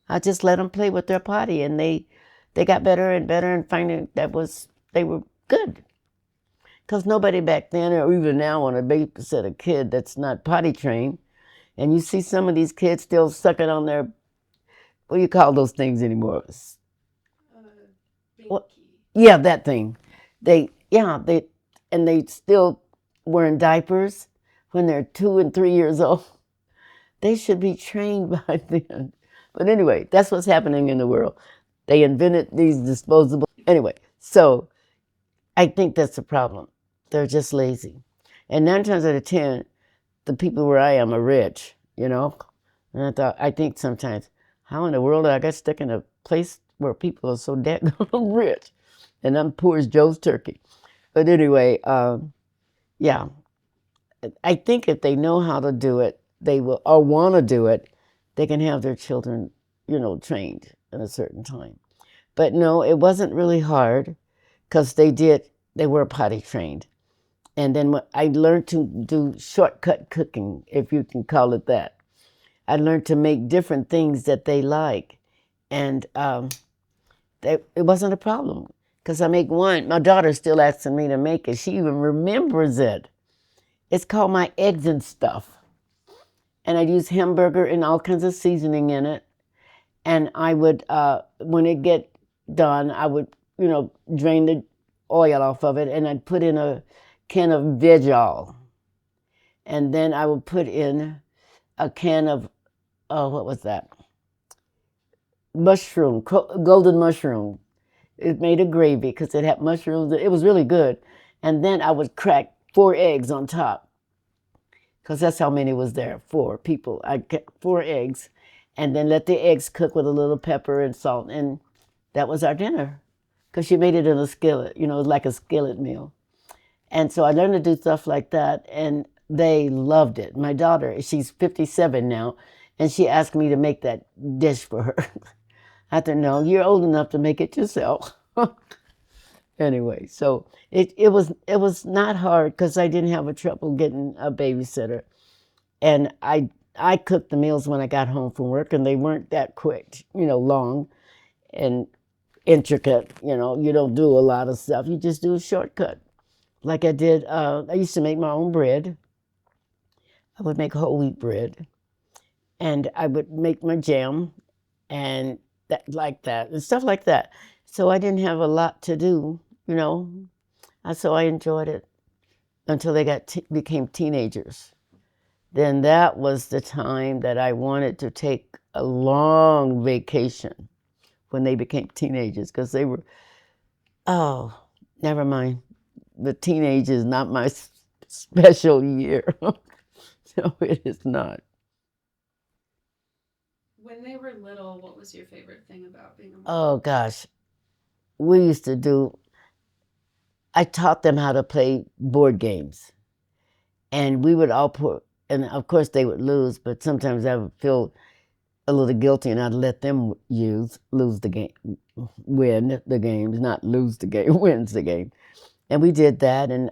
I just let them play with their potty, and they got better and better, and finally they were good. Because nobody back then or even now want to babysit a kid that's not potty trained. And you see some of these kids still sucking on their, what do you call those things anymore? What? Binky. Yeah, that thing. And they still wearing diapers when they're 2 and 3 years old. They should be trained by then. But anyway, that's what's happening in the world. They invented these disposable. Anyway, so I think that's the problem. They're just lazy. And 9 times out of 10, the people where I am are rich, you know? And I think sometimes, how in the world did I get stuck in a place where people are so daggone rich? And I'm poor as Joe's turkey. But anyway, yeah, I think if they know how to do it, they will, or want to do it, they can have their children, trained at a certain time. But no, it wasn't really hard because they were potty trained. And then I learned to do shortcut cooking, if you can call it that. I learned to make different things that they like. And it wasn't a problem because I make one. My daughter's still asking me to make it. She even remembers it. It's called my eggs and stuff. And I'd use hamburger and all kinds of seasoning in it. And I would, when it get done, I would, drain the oil off of it, and I'd put in a can of veg oil. And then I would put in a can of, what was that? Mushroom, golden mushroom. It made a gravy because it had mushrooms. It was really good. And then I would crack 4 eggs on top because that's how many was there, 4 people. I get 4 eggs and then let the eggs cook with a little pepper and salt. And that was our dinner because she made it in a skillet, like a skillet meal. And so I learned to do stuff like that, and they loved it. My daughter, she's 57 now, and she asked me to make that dish for her. I said, no, you're old enough to make it yourself. Anyway, so it was not hard because I didn't have a trouble getting a babysitter. And I cooked the meals when I got home from work, and they weren't that quick, long and intricate. You don't do a lot of stuff. You just do a shortcut. Like I did, I used to make my own bread. I would make whole wheat bread, and I would make my jam, and like that, and stuff like that. So I didn't have a lot to do, So I enjoyed it until they became teenagers. Then that was the time that I wanted to take a long vacation when they became teenagers because they were, oh, never mind. The teenage is not my special year. No, it is not. When they were little, what was your favorite thing about being a mom? Oh gosh, we used to do. I taught them how to play board games, and we would all put. And of course, they would lose, but sometimes I would feel a little guilty, and I'd let them lose the game, win the games, not lose the game, wins the game. And we did that. And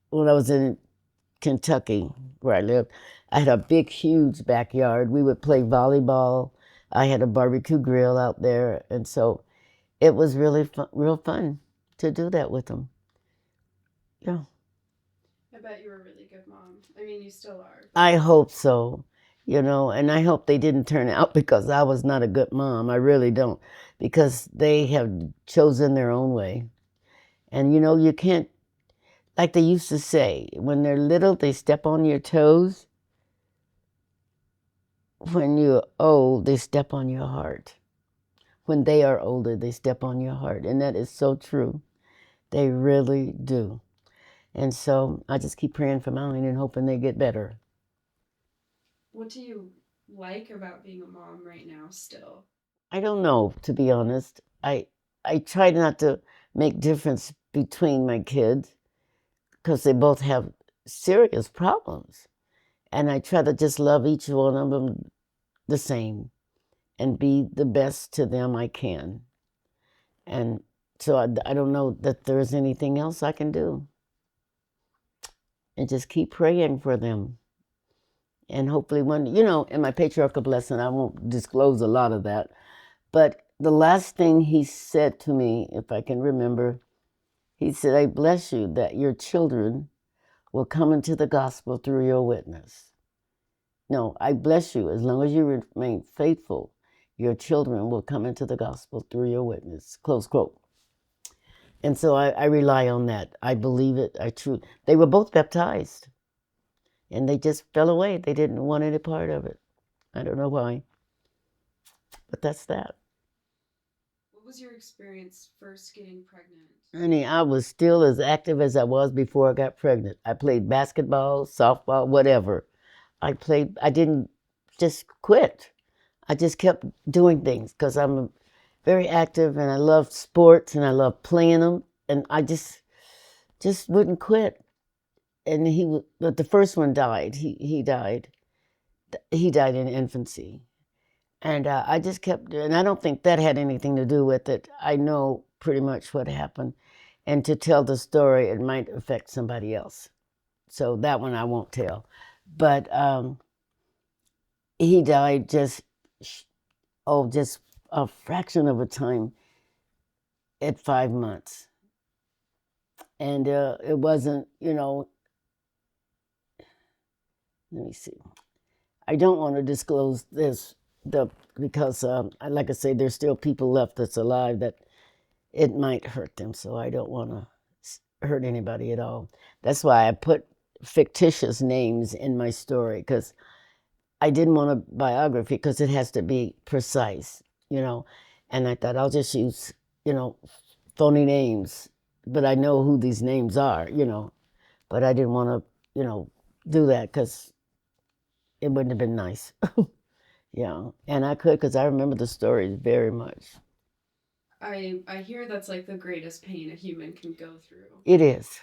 when I was in Kentucky, where I lived, I had a big, huge backyard. We would play volleyball. I had a barbecue grill out there, and so it was really fun, real fun to do that with them. Yeah. I bet you were a really good mom. I mean, you still are. I hope so, and I hope they didn't turn out because I was not a good mom. I really don't, because they have chosen their own way. And you can't, like they used to say, when they're little, they step on your toes. When you're old, they step on your heart. When they are older, they step on your heart. And that is so true. They really do. And so I just keep praying for mine and hoping they get better. What do you like about being a mom right now still? I don't know, to be honest. I try not to make difference between my kids because they both have serious problems. And I try to just love each one of them the same and be the best to them I can. And so I don't know that there's anything else I can do. And just keep praying for them. And hopefully in my patriarchal blessing, I won't disclose a lot of that. But the last thing he said to me, if I can remember, he said, I bless you that your children will come into the gospel through your witness. No, I bless you. As long as you remain faithful, your children will come into the gospel through your witness. Close quote. And so I rely on that. I believe it. I truly. They were both baptized, and they just fell away. They didn't want any part of it. I don't know why, but that's that. What was your experience first getting pregnant? Honey, I was still as active as I was before I got pregnant. I played basketball, softball, whatever. I didn't just quit. I just kept doing things because I'm very active and I love sports and I love playing them. And I just wouldn't quit. And but the first one died. He died. He died in infancy. And I just kept, and I don't think that had anything to do with it. I know pretty much what happened. And to tell the story, it might affect somebody else. So that one I won't tell. But he died just a fraction of a time at 5 months. And it wasn't, let me see. I don't want to disclose this because, like I say, there's still people left that's alive that it might hurt them. So I don't want to hurt anybody at all. That's why I put fictitious names in my story because I didn't want a biography because it has to be precise, you know. And I thought I'll just use, phony names, but I know who these names are. But I didn't want to, do that because it wouldn't have been nice. Yeah, and I could because I remember the stories very much. I hear that's like the greatest pain a human can go through. It is.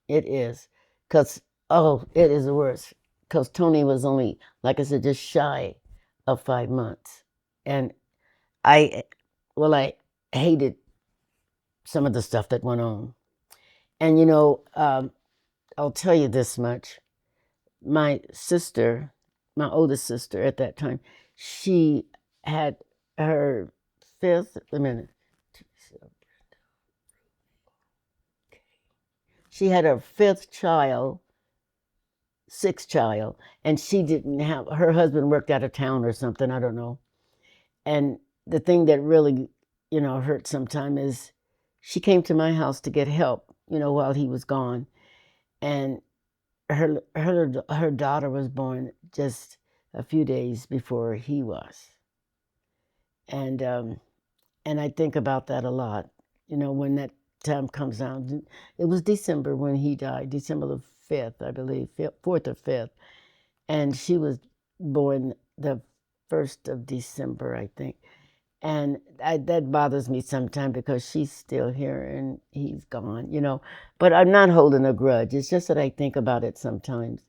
It is. Because, oh, it is the worst. Because Tony was only, like I said, just shy of 5 months. And I, well, I hated some of the stuff that went on. And, I'll tell you this much. My sister, my oldest sister at that time, she had her fifth, a minute, she had her fifth child, sixth child, and she didn't have, her husband worked out of town or something, I don't know. And the thing that really, hurt sometime is she came to my house to get help, while he was gone. And her daughter was born just a few days before he was. And I think about that a lot. When that time comes down, it was December when he died, December the 5th, I believe, 4th or 5th. And she was born the 1st of December, I think. And that bothers me sometimes because she's still here and he's gone. But I'm not holding a grudge. It's just that I think about it sometimes.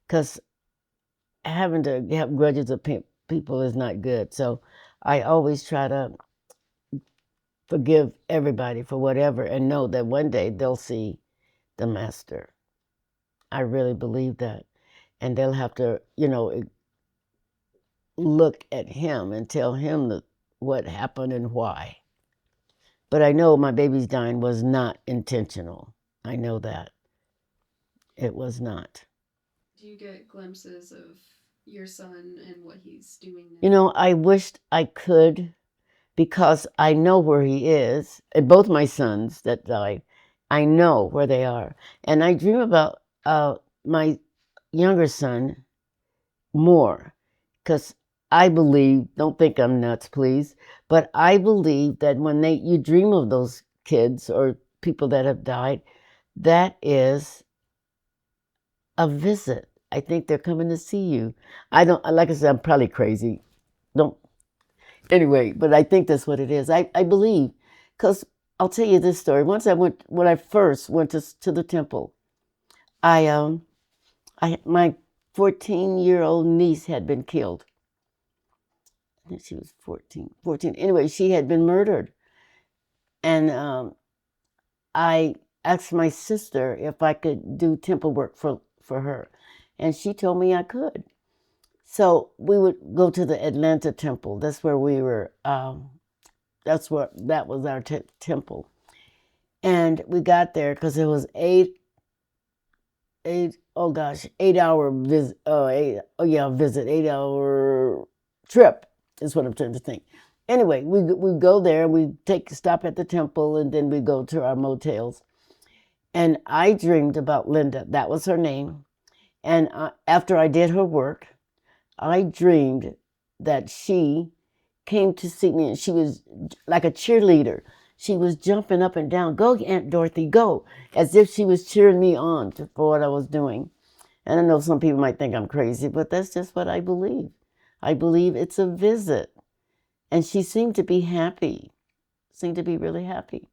Because having to have grudges of people is not good. So I always try to forgive everybody for whatever and know that one day they'll see the master. I really believe that. And they'll have to, look at him and tell him what happened and why. But I know my baby's dying was not intentional. I know that. It was not. Do you get glimpses of your son and what he's doing now? I wished I could because I know where he is. And both my sons that died, I know where they are. And I dream about my younger son more because I believe, don't think I'm nuts, please, but I believe that when you dream of those kids or people that have died, that is a visit. I think they're coming to see you. I don't, like I said, I'm probably crazy. Don't, anyway, but I think that's what it is. I believe, because I'll tell you this story. When I first went to the temple, I, my 14-year-old niece had been killed. I think she was 14. Anyway, she had been murdered. And I asked my sister if I could do temple work for her. And she told me I could. So we would go to the Atlanta temple. That's where we were, that was our temple. And we got there because it was 8 oh gosh, 8 hour visit, visit, 8 hour trip is what I'm trying to think. Anyway, we go there, we take stop at the temple, and then we go to our motels. And I dreamed about Linda. That was her name. And after I did her work, I dreamed that she came to see me, and she was like a cheerleader. She was jumping up and down, go, Aunt Dorothy, go, as if she was cheering me on for what I was doing. And I know some people might think I'm crazy, but that's just what I believe. I believe it's a visit. And she seemed to be happy, seemed to be really happy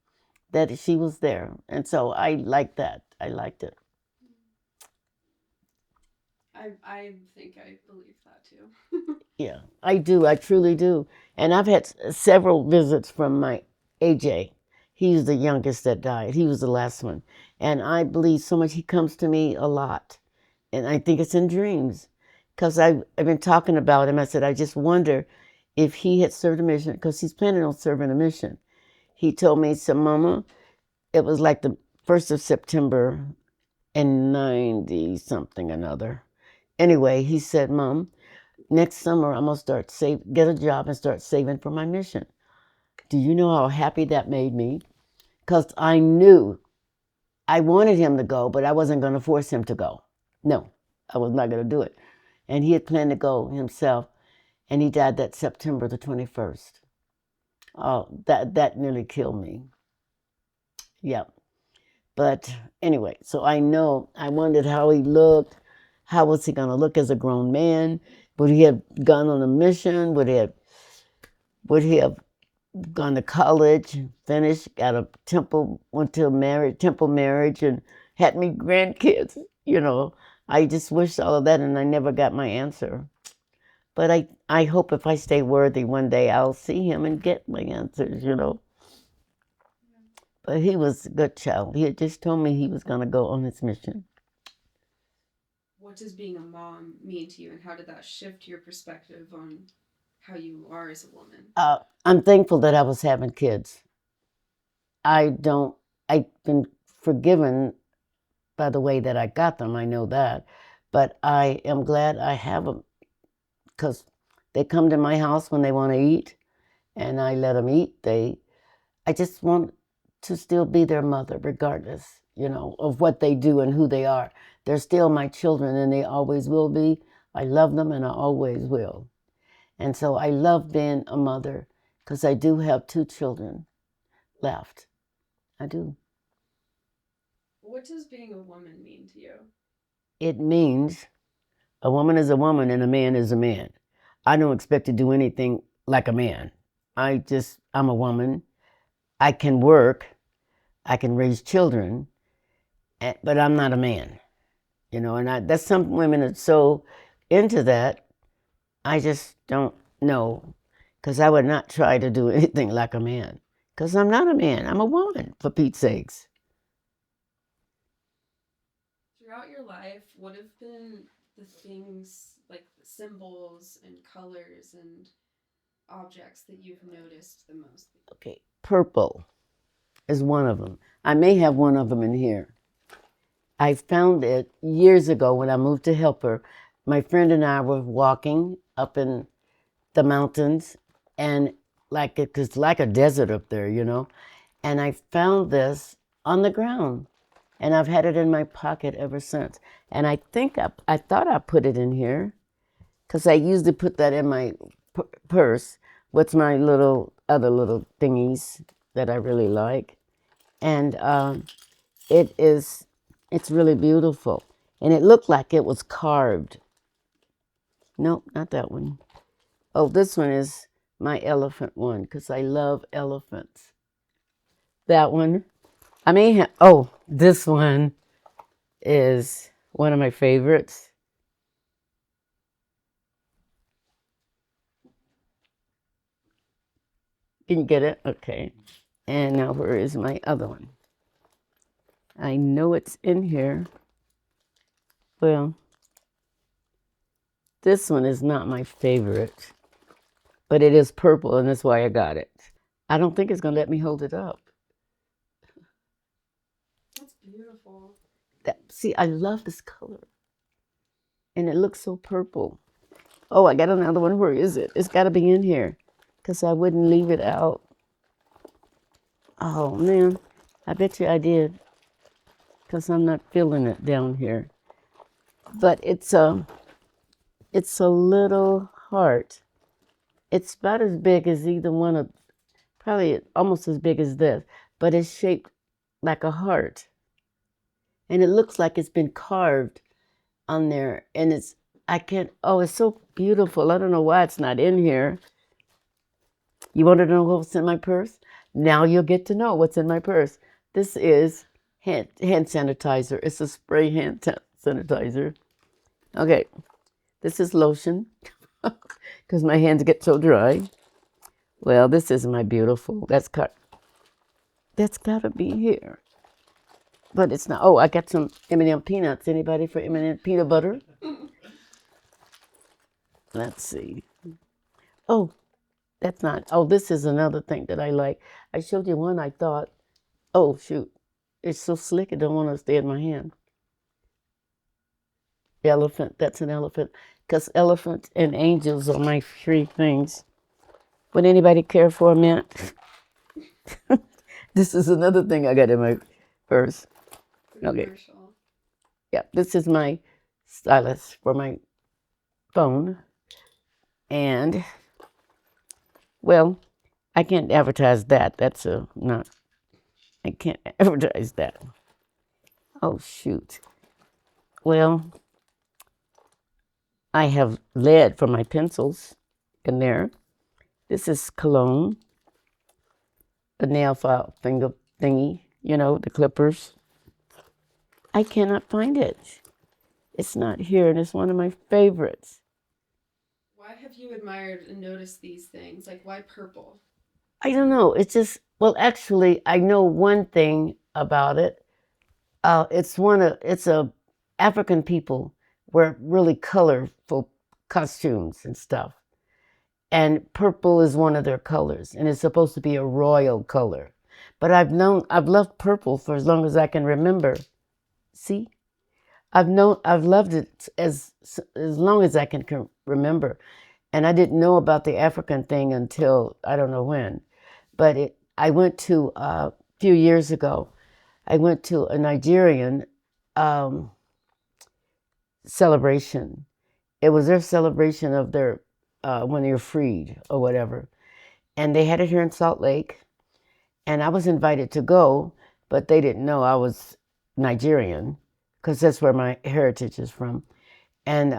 that she was there. And so I liked that. I liked it. I think I believe that too. Yeah, I do. I truly do. And I've had several visits from my AJ. He's the youngest that died. He was the last one. And I believe so much he comes to me a lot. And I think it's in dreams. Because I've been talking about him. I said, I just wonder if he had served a mission, because he's planning on serving a mission. He told me, he said, Mama, it was like the 1st of September in 90 something another. Anyway, he said, Mom, next summer I'm gonna get a job and start saving for my mission. Do you know how happy that made me? Because I knew I wanted him to go, but I wasn't gonna force him to go. No, I was not gonna do it. And he had planned to go himself, and he died that September the 21st. Oh, that nearly killed me. Yeah. But anyway, so I know I wondered how he looked. How was he gonna look as a grown man? Would he have gone on a mission? Would he have gone to college, finished, got a temple, went to a temple marriage, and had me grandkids? You know, I just wished all of that, and I never got my answer. But I hope if I stay worthy one day, I'll see him and get my answers. But he was a good child. He had just told me he was going to go on his mission. What does being a mom mean to you, and how did that shift your perspective on how you are as a woman? I'm thankful that I was having kids. I've been forgiven by the way that I got them. I know that. But I am glad I have them, because they come to my house when they want to eat, and I let them eat. I just want to still be their mother, regardless, of what they do and who they are. They're still my children, and they always will be. I love them, and I always will. And so I love being a mother, because I do have 2 children left. I do. What does being a woman mean to you? It means a woman is a woman and a man is a man. I don't expect to do anything like a man. I'm a woman. I can work. I can raise children, but I'm not a man. And that's some women are so into that. I just don't know, because I would not try to do anything like a man, because I'm not a man. I'm a woman, for Pete's sakes. Throughout your life, what have been the things, like symbols and colors and objects, that you've noticed the most? Okay, purple is one of them. I may have one of them in here. I found it years ago when I moved to help her. My friend and I were walking up in the mountains, and it's like a desert up there. And I found this on the ground, and I've had it in my pocket ever since. And I think I thought I put it in here, because I usually put that in my purse with my other little thingies that I really like. And it's really beautiful. And it looked like it was carved. Nope, not that one. Oh, this one is my elephant one, because I love elephants. That one. This one is one of my favorites. Can you get it? Okay. And now where is my other one? I know it's in here. Well, this one is not my favorite, but it is purple, and that's why I got it. I don't think it's going to let me hold it up. That's beautiful. See, I love this color. And it looks so purple. Oh, I got another one. Where is it? It's got to be in here because I wouldn't leave it out. Oh, man. I bet you I did because I'm not feeling it down here. But it's a little heart. It's about as big as either one of, probably almost as big as this, but it's shaped like a heart. And it looks like it's been carved on there. And it's so beautiful. I don't know why it's not in here. You want to know what's in my purse? Now you'll get to know what's in my purse. This is hand sanitizer. It's a spray hand sanitizer. Okay, this is lotion because my hands get so dry. Well, this is my beautiful. That's got to be here. But it's not. Oh, I got some M&M peanuts. Anybody for M&M peanut butter? Let's see. Oh, that's not. Oh, this is another thing that I like. I showed you one I thought, oh, shoot. It's so slick, I don't want to stay in my hand. Elephant. That's an elephant. Because elephant and angels are my three things. Would anybody care for a mint? This is another thing I got in my purse. Okay. Yeah, this is my stylus for my phone. And, well, I can't advertise that. I can't advertise that. Oh, shoot. Well, I have lead for my pencils in there. This is cologne, a nail file finger thingy, the clippers. I cannot find it. It's not here, and it's one of my favorites. Why have you admired and noticed these things? Like, why purple? I don't know. It's just, well, actually, I know one thing about it. It's African people wear really colorful costumes and stuff. And purple is one of their colors, and it's supposed to be a royal color. But I've loved purple for as long as I can remember. See? I've loved it as long as I can remember. And I didn't know about the African thing until I don't know when. But I went to, a few years ago, I went to a Nigerian celebration. It was their celebration of their, when you're freed or whatever. And they had it here in Salt Lake. And I was invited to go, but they didn't know I was Nigerian because that's where my heritage is from. And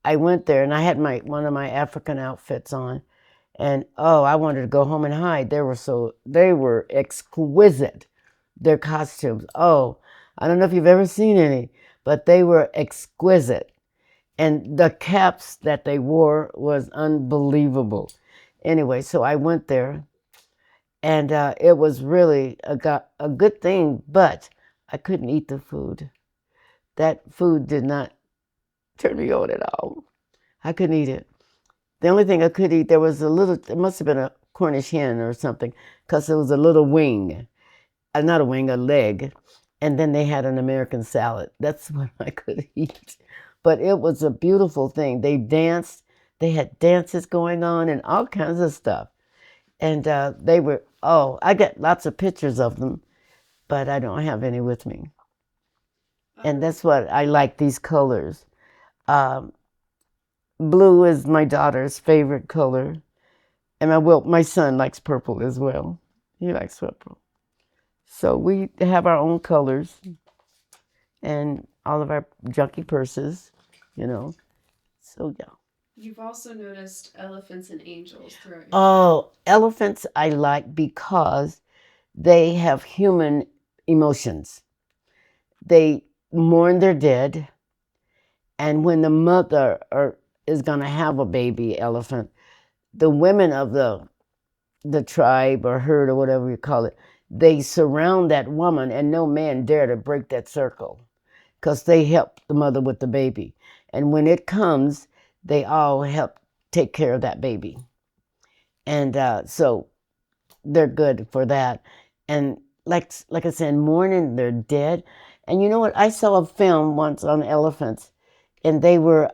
I went there and I had one of my African outfits on. And I wanted to go home and hide. They were exquisite, their costumes. Oh, I don't know if you've ever seen any, but they were exquisite. And the caps that they wore was unbelievable. Anyway, so I went there, and it was really a good thing, but I couldn't eat the food. That food did not turn me on at all. I couldn't eat it. The only thing I could eat, there must have been a Cornish hen or something, because it was a little wing. Not a wing, a leg. And then they had an American salad. That's what I could eat. But it was a beautiful thing. They danced. They had dances going on and all kinds of stuff. And I got lots of pictures of them, but I don't have any with me. And that's what I like, these colors. Blue is my daughter's favorite color. And my son likes purple as well. He likes purple. So we have our own colors and all of our junky purses, So, yeah. You've also noticed elephants and angels throughout your life. Oh, elephants I like because they have human emotions. They mourn their dead. And when the mother is going to have a baby elephant, the women of the tribe or herd or whatever you call it, they surround that woman and no man dare to break that circle because they help the mother with the baby. And when it comes, they all help take care of that baby. And so they're good for that. And like I said, mourning their dead. And you know what? I saw a film once on elephants, and they were,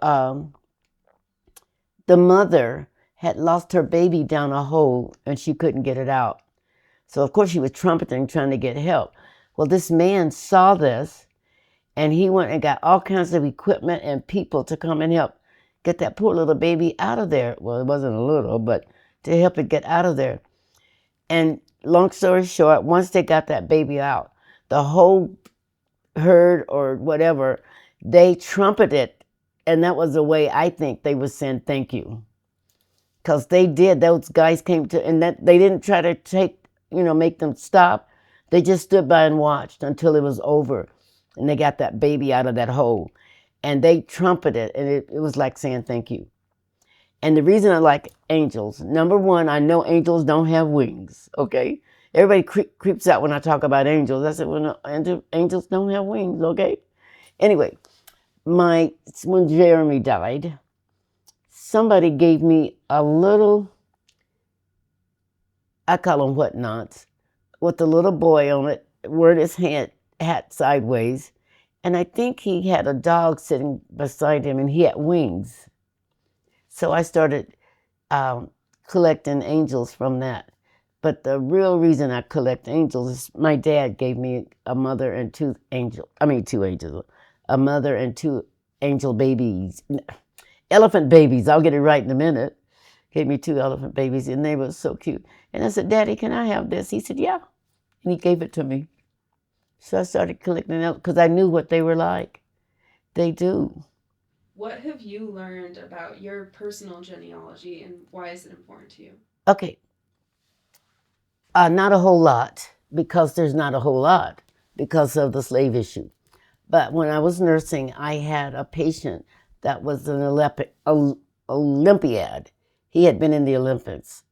the mother had lost her baby down a hole and she couldn't get it out. So, of course, she was trumpeting, trying to get help. Well, this man saw this and he went and got all kinds of equipment and people to come and help get that poor little baby out of there. Well, it wasn't a little, but to help it get out of there. And long story short, once they got that baby out, the whole herd or whatever, they trumpeted. And that was the way I think they were saying thank you. Because they did. Those guys came to, and that they didn't try to make them stop. They just stood by and watched until it was over. And they got that baby out of that hole. And they trumpeted, and it was like saying thank you. And the reason I like angels, number one, I know angels don't have wings, okay? Everybody creeps out when I talk about angels. I said, well, no, angels don't have wings, okay? Anyway, when Jeremy died, somebody gave me a little, I call them whatnots, with a little boy on it, wearing his hat sideways. And I think he had a dog sitting beside him and he had wings. So I started collecting angels from that. But the real reason I collect angels is my dad gave me a mother and two angels, a mother and two angel babies, elephant babies. I'll get it right in a minute. Gave me two elephant babies and they were so cute. And I said, Daddy, can I have this? He said, yeah. And he gave it to me. So I started collecting them because I knew what they were like. They do. What have you learned about your personal genealogy and why is it important to you? Okay. Not a whole lot, because there's not a whole lot because of the slave issue. But when I was nursing, I had a patient that was an Olympiad. He had been in the Olympics.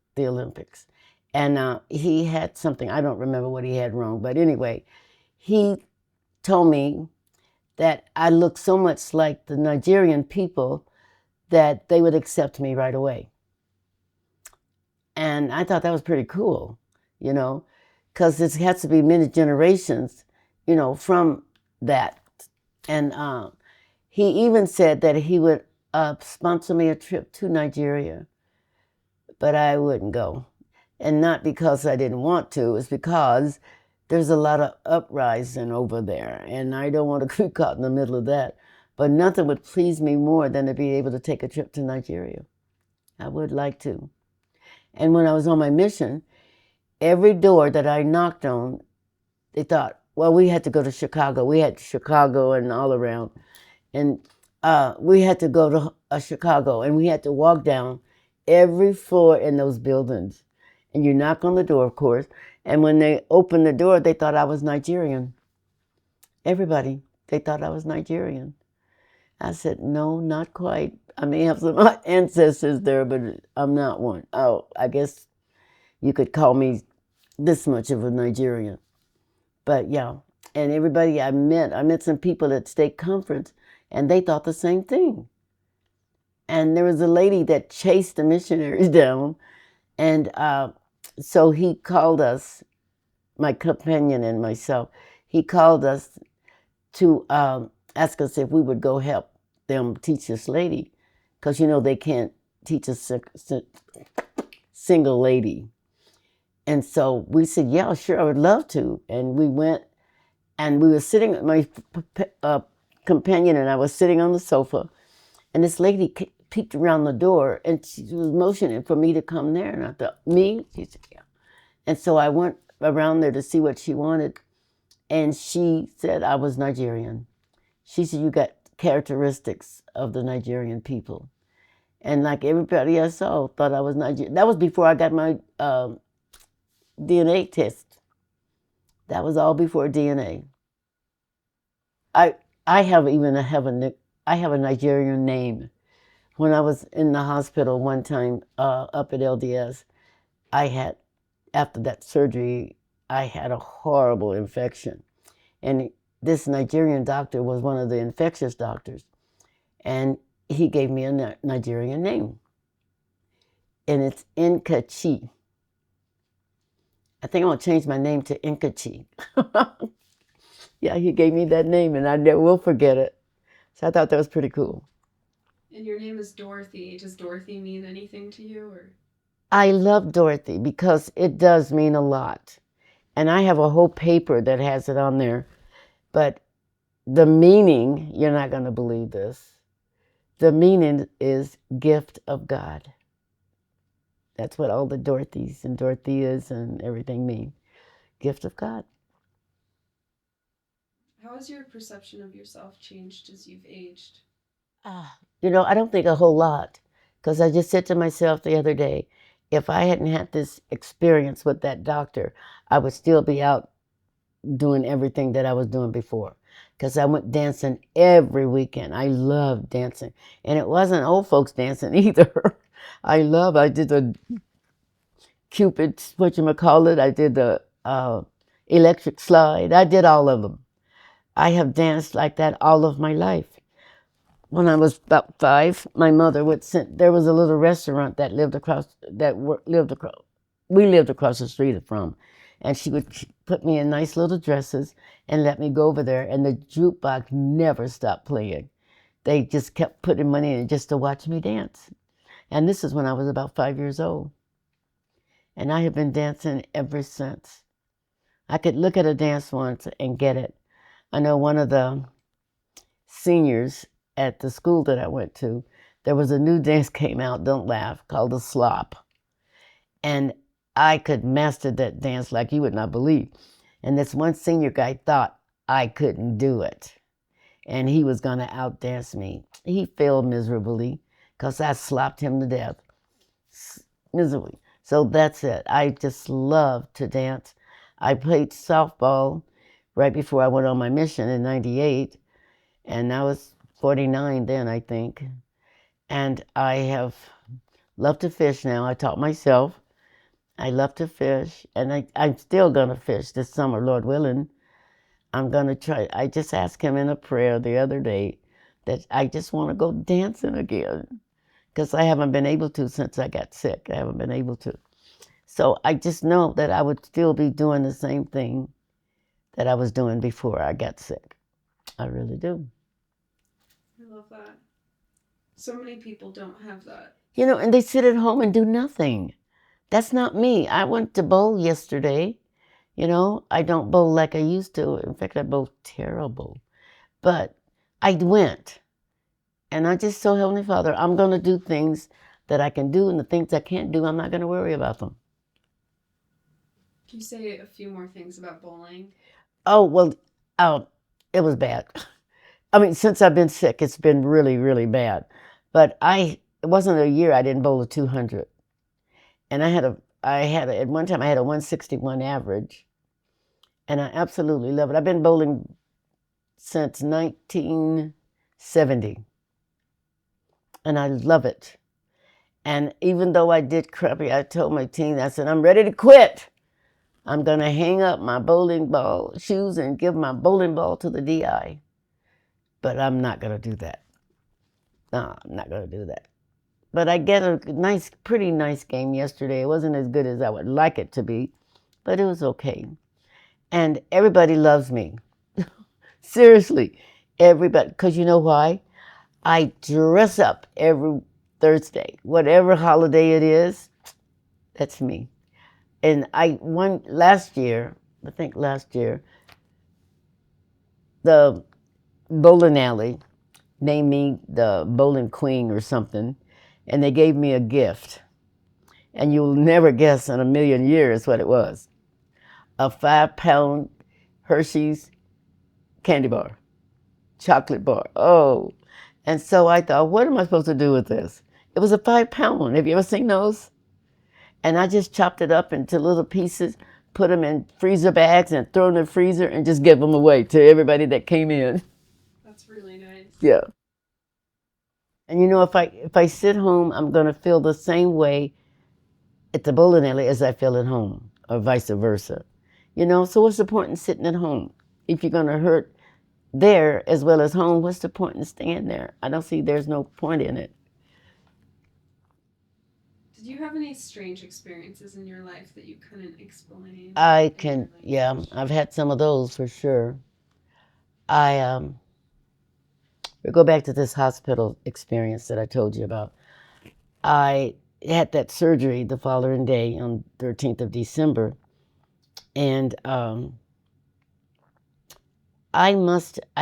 And he had something, I don't remember what he had wrong, but anyway, he told me that I looked so much like the Nigerian people that they would accept me right away. And I thought that was pretty cool, because it has to be many generations, from that. And he even said that he would sponsor me a trip to Nigeria, but I wouldn't go. And not because I didn't want to, it's because there's a lot of uprising over there, and I don't want to be caught in the middle of that. But nothing would please me more than to be able to take a trip to Nigeria. I would like to. And when I was on my mission, every door that I knocked on, they thought, well, we had to go to Chicago. We had Chicago and all around. And we had to go to Chicago, and we had to walk down every floor in those buildings. And you knock on the door, of course. And when they opened the door, they thought I was Nigerian. Everybody, they thought I was Nigerian. I said, no, not quite. I may have some ancestors there, but I'm not one. Oh, I guess you could call me this much of a Nigerian. But yeah, and everybody I met some people at state conference, and they thought the same thing. And there was a lady that chased the missionaries down, and so he called us, my companion and myself, he called us to ask us if we would go help them teach this lady, because they can't teach a single lady. And so we said, yeah, sure, I would love to. And we went, and we were sitting, my companion and I was sitting on the sofa, and this lady peeked around the door, and she was motioning for me to come there. And I thought, me? She said, yeah. And so I went around there to see what she wanted, and she said I was Nigerian. She said, you got characteristics of the Nigerian people. And like everybody I saw thought I was Nigerian. That was before I got my DNA test. That was all before DNA. I have a Nigerian name. When I was in the hospital one time up at LDS, after that surgery, I had a horrible infection. And this Nigerian doctor was one of the infectious doctors. And he gave me a Nigerian name. And it's Nkachi. I think I'm going to change my name to Nkachi. Yeah, he gave me that name, and I never will forget it. So I thought that was pretty cool. And your name is Dorothy. Does Dorothy mean anything to you, or? I love Dorothy because it does mean a lot. And I have a whole paper that has it on there. But the meaning, you're not going to believe this. The meaning is gift of God. That's what all the Dorothys and Dorotheas and everything mean. Gift of God. How has your perception of yourself changed as you've aged? I don't think a whole lot. Because I just said to myself the other day, if I hadn't had this experience with that doctor, I would still be out doing everything that I was doing before. Because I went dancing every weekend. I loved dancing. And it wasn't old folks dancing either. I did the Cupid, whatchamacallit, I did the electric slide. I did all of them. I have danced like that all of my life. When I was about 5, my mother would send. There was a little restaurant that lived across we lived across the street from, and she would put me in nice little dresses and let me go over there. And the jukebox never stopped playing. They just kept putting money in just to watch me dance. And this is when I was about 5 years old, and I have been dancing ever since. I could look at a dance once and get it. I know one of the seniors at the school that I went to, there was a new dance came out, don't laugh, called the slop. And I could master that dance like you would not believe. And this one senior guy thought I couldn't do it. And he was going to outdance me. He failed miserably because I slopped him to death. Miserably. So that's it. I just love to dance. I played softball right before I went on my mission in 98. And I was 49 then, I think. And I have loved to fish now. I taught myself. I love to fish, and I'm still going to fish this summer, Lord willing. I'm going to try. I just asked him in a prayer the other day that I just want to go dancing again because I haven't been able to since I got sick. I haven't been able to. So I just know that I would still be doing the same thing that I was doing before I got sick. I really do. I love that. So many people don't have that. And they sit at home and do nothing. That's not me. I went to bowl yesterday. I don't bowl like I used to. In fact, I bowl terrible. But I went. And I just told Heavenly Father, I'm going to do things that I can do, and the things I can't do, I'm not going to worry about them. Can you say a few more things about bowling? Oh, well, it was bad. I mean, since I've been sick, it's been really, really bad. But it wasn't a year I didn't bowl a 200. And at one time I had a 161 average. And I absolutely love it. I've been bowling since 1970. And I love it. And even though I did crappy, I told my team, I said, I'm ready to quit. I'm going to hang up my bowling ball shoes and give my bowling ball to the DI. But I'm not going to do that. No, I'm not going to do that. But I get a pretty nice game yesterday. It wasn't as good as I would like it to be, but it was okay. And everybody loves me. Seriously, everybody. Because you know why? I dress up every Thursday. Whatever holiday it is, that's me. And I think last year, the bowling alley named me the bowling queen or something, and they gave me a gift. And you'll never guess in a million years what it was. A 5-pound Hershey's candy bar, chocolate bar. Oh. And so I thought, what am I supposed to do with this? It was a 5-pound one. Have you ever seen those? And I just chopped it up into little pieces, put them in freezer bags and throw them in the freezer and just give them away to everybody that came in. That's really nice. Yeah. And if I sit home, I'm going to feel the same way at the bowling alley as I feel at home, or vice versa. So what's the point in sitting at home? If you're going to hurt there as well as home, what's the point in staying there? I don't see there's no point in it. Did you have any strange experiences in your life that you couldn't explain? Yeah, I've had some of those for sure. I we go back to this hospital experience that I told you about. I had that surgery the following day on 13th of December, and I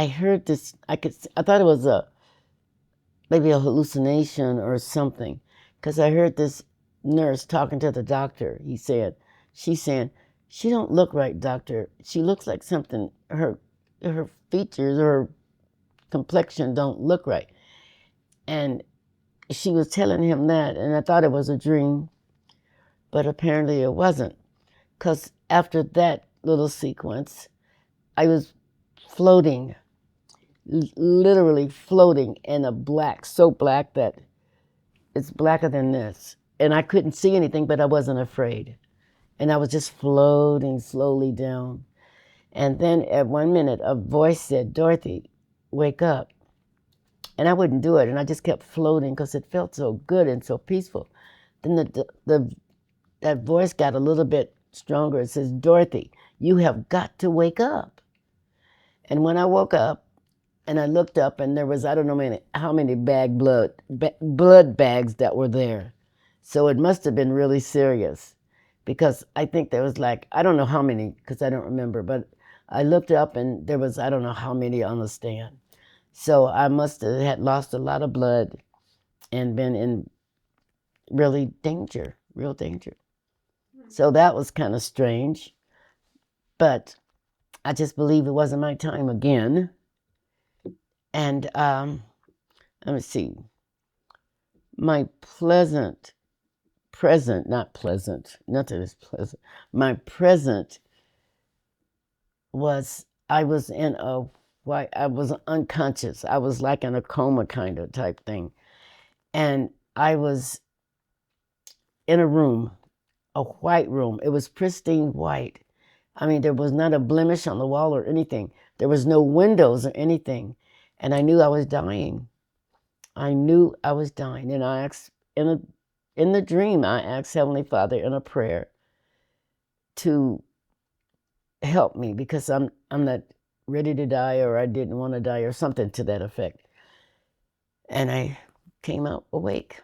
heard this. I thought it was maybe a hallucination or something, because I heard this nurse talking to the doctor. She's saying, she don't look right, doctor. She looks like something. Her features or her complexion don't look right. And she was telling him that, and I thought it was a dream, but apparently it wasn't. Because after that little sequence, I was floating, literally floating in a black, so black that it's blacker than this. And I couldn't see anything, but I wasn't afraid. And I was just floating slowly down. And then at 1 minute, a voice said, Dorothy, wake up. And I wouldn't do it. And I just kept floating because it felt so good and so peaceful. Then that voice got a little bit stronger. It says, Dorothy, you have got to wake up. And when I woke up and I looked up, and there was, I don't know how many blood bags that were there. So it must have been really serious, because I think there was like, I don't know how many, because I don't remember, but I looked up and there was, I don't know how many on the stand. So I must have had lost a lot of blood and been in really danger, real danger. So that was kind of strange, but I just believe it wasn't my time again. And let me see, my pleasant present, not pleasant, nothing is pleasant. My present was, I was in a why I was unconscious. I was like in a coma kind of type thing. And I was in a room, a white room. It was pristine white. I mean, there was not a blemish on the wall or anything. There was no windows or anything. And I knew I was dying. I knew I was dying. And I asked in the dream, I asked Heavenly Father in a prayer to help me, because I'm not ready to die, or I didn't want to die, or something to that effect. And I came out awake,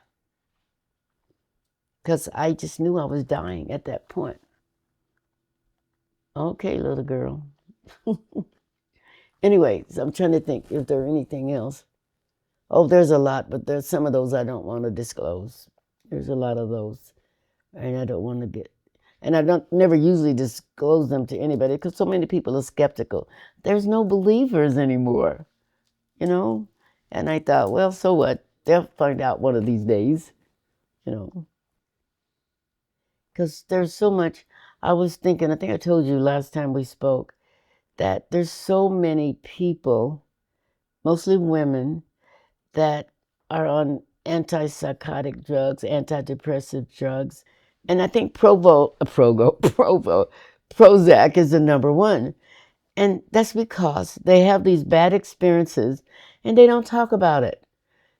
because I just knew I was dying at that point. Okay, little girl. Anyways, I'm trying to think if there's anything else. Oh, there's a lot, but there's some of those I don't want to disclose. There's a lot of those, and I don't want to get. And I don't never usually disclose them to anybody, because so many people are skeptical. There's no believers anymore, you know? And I thought, well, so what? They'll find out one of these days, you know? Because there's so much. I was thinking, I think I told you last time we spoke, that there's so many people, mostly women, that are on antipsychotic drugs, antidepressive drugs. And I think Prozac is the number one. And that's because they have these bad experiences and they don't talk about it.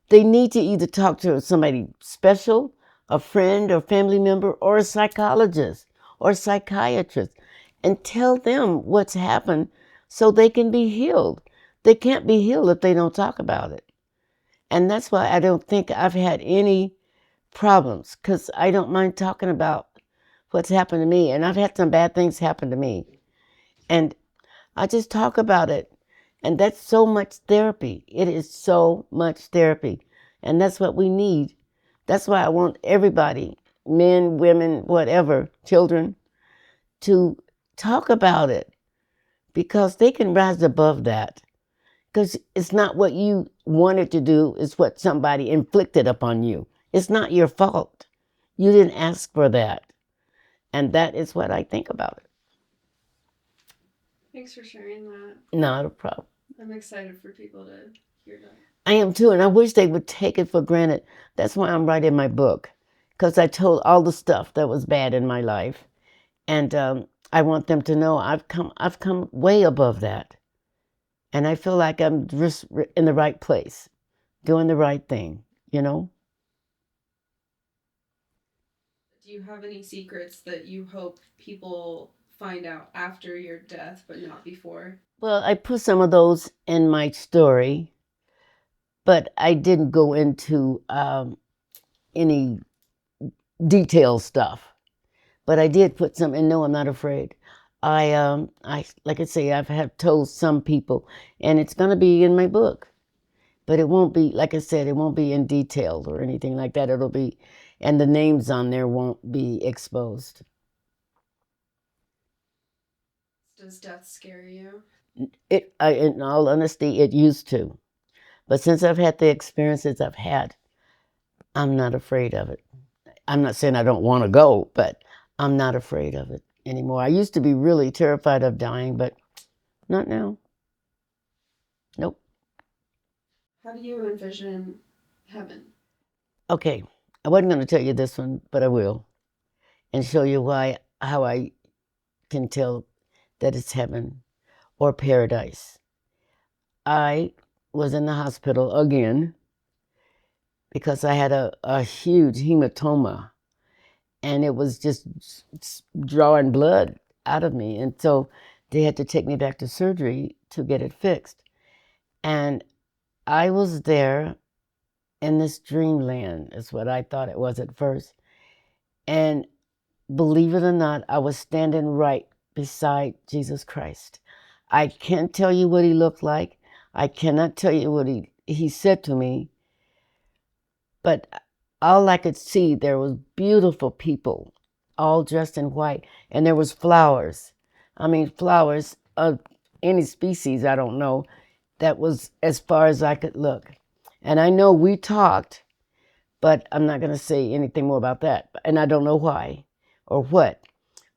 They need to either talk to somebody special, a friend or family member, or a psychologist or psychiatrist, and tell them what's happened so they can be healed. They can't be healed if they don't talk about it. And that's why I don't think I've had any problems, because I don't mind talking about what's happened to me. And I've had some bad things happen to me. And I just talk about it. And that's so much therapy. It is so much therapy. And that's what we need. That's why I want everybody, men, women, whatever, children, to talk about it, because they can rise above that. Because it's not what you wanted to do, it's what somebody inflicted upon you. It's not your fault. You didn't ask for that. And that is what I think about it. Thanks for sharing that. Not a problem. I'm excited for people to hear that. I am too, and I wish they would take it for granted. That's why I'm writing my book, because I told all the stuff that was bad in my life, and I want them to know I've come way above that, and I feel like I'm just in the right place, doing the right thing. You know. Do you have any secrets that you hope people find out after your death, but not before? Well, I put some of those in my story, but I didn't go into any detailed stuff. But I did put some, and no, I'm not afraid. I like I say, I've have told some people, and it's gonna be in my book, but it won't be, like I said, it won't be in detail or anything like that. It'll be, and the names on there won't be exposed. Does death scare you? In all honesty, it used to, but since I've had the experiences I've had, I'm not afraid of it. I'm not saying I don't want to go, but I'm not afraid of it anymore. I used to be really terrified of dying, but not now. Nope. How do you envision heaven? Okay, I wasn't going to tell you this one, but I will, and show you how I can tell that it's heaven or paradise. I was in the hospital again because I had a huge hematoma, and it was just drawing blood out of me. And so they had to take me back to surgery to get it fixed. And I was there in this dreamland, is what I thought it was at first. And believe it or not, I was standing right beside Jesus Christ. I can't tell you what he looked like. I cannot tell you what he said to me, but all I could see, there was beautiful people, all dressed in white, and there was flowers. I mean, flowers of any species, I don't know, that was as far as I could look. And I know we talked, but I'm not going to say anything more about that. And I don't know why or what,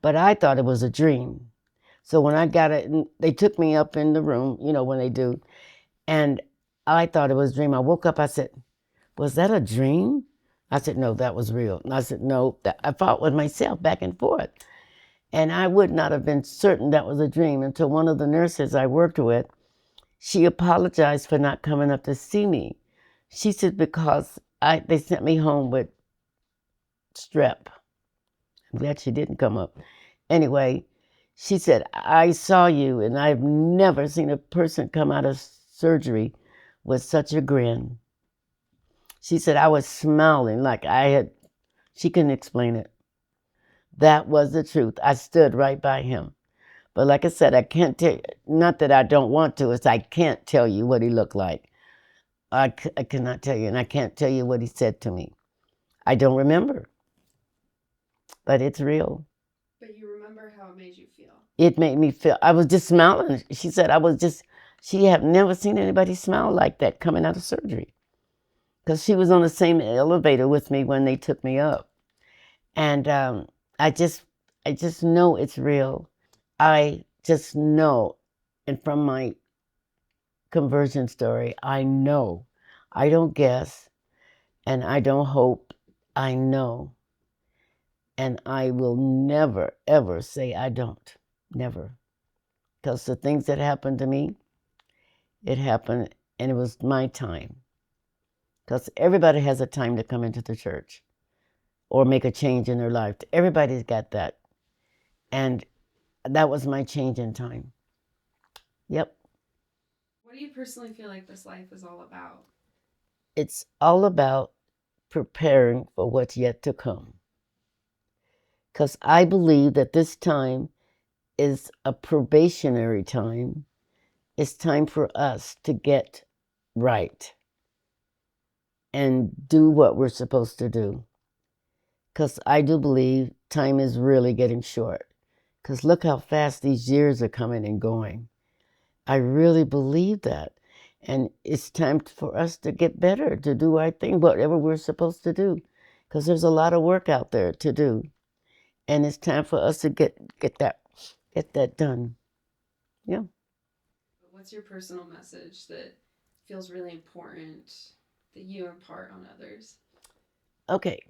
but I thought it was a dream. So when I got it, they took me up in the room, when they do, and I thought it was a dream. I woke up, I said, was that a dream? I said, no, that was real. And I said, no, I fought with myself back and forth. And I would not have been certain that was a dream until one of the nurses I worked with, she apologized for not coming up to see me. She said, because they sent me home with strep. I'm glad she didn't come up. Anyway, she said, I saw you, and I've never seen a person come out of surgery with such a grin. She said, I was smiling like she couldn't explain it. That was the truth. I stood right by him. But like I said, I can't tell you, not that I don't want to, it's I can't tell you what he looked like. I cannot tell you, and I can't tell you what he said to me. I don't remember, but it's real. But you remember how it made you feel. It made me feel, I was just smiling. She said she had never seen anybody smile like that coming out of surgery. Because she was on the same elevator with me when they took me up. And I just know it's real. I just know, and from my conversion story, I know. I don't guess, and I don't hope. I know. And I will never, ever say I don't. Never. Because the things that happened to me, it happened, and it was my time. Because everybody has a time to come into the church or make a change in their life. Everybody's got that. And that was my change in time. Yep. What do you personally feel like this life is all about? It's all about preparing for what's yet to come. Because I believe that this time is a probationary time. It's time for us to get right and do what we're supposed to do. Because I do believe time is really getting short. Because look how fast these years are coming and going. I really believe that. And it's time for us to get better, to do our thing, whatever we're supposed to do. Because there's a lot of work out there to do. And it's time for us to get that done. Yeah. What's your personal message that feels really important that you impart on others? Okay,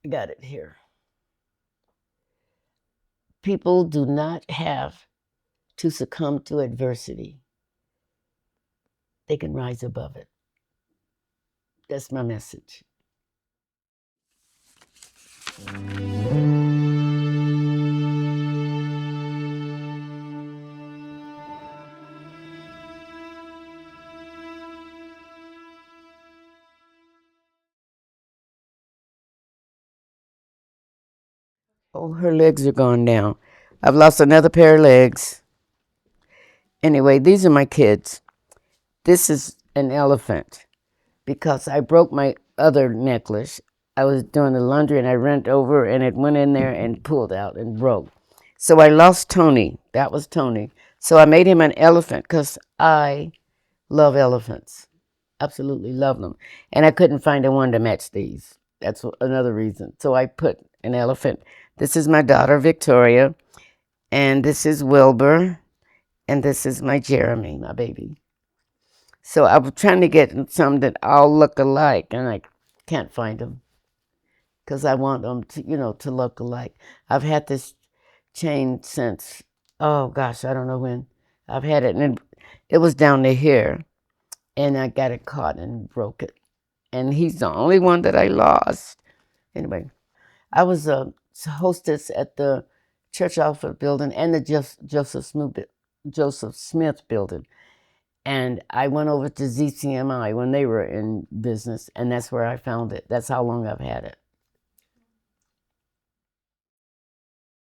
I got it here. People do not have to succumb to adversity. They can rise above it. That's my message. Oh, her legs are gone now. I've lost another pair of legs. Anyway, these are my kids. This is an elephant because I broke my other necklace. I was doing the laundry and I bent over and it went in there and pulled out and broke. So I lost Tony. That was Tony. So I made him an elephant because I love elephants. Absolutely love them. And I couldn't find a one to match these. That's another reason. So I put an elephant. This is my daughter, Victoria. And this is Wilbur. And this is my Jeremy, my baby. So I was trying to get some that all look alike, and I can't find them because I want them to look alike. I've had this chain since, oh gosh, I don't know when. I've had it, and it was down to here, and I got it caught and broke it. And he's the only one that I lost. Anyway, I was a hostess at the Church Alpha building and the Joseph Smith building. And I went over to ZCMI when they were in business, and that's where I found it. That's how long I've had it.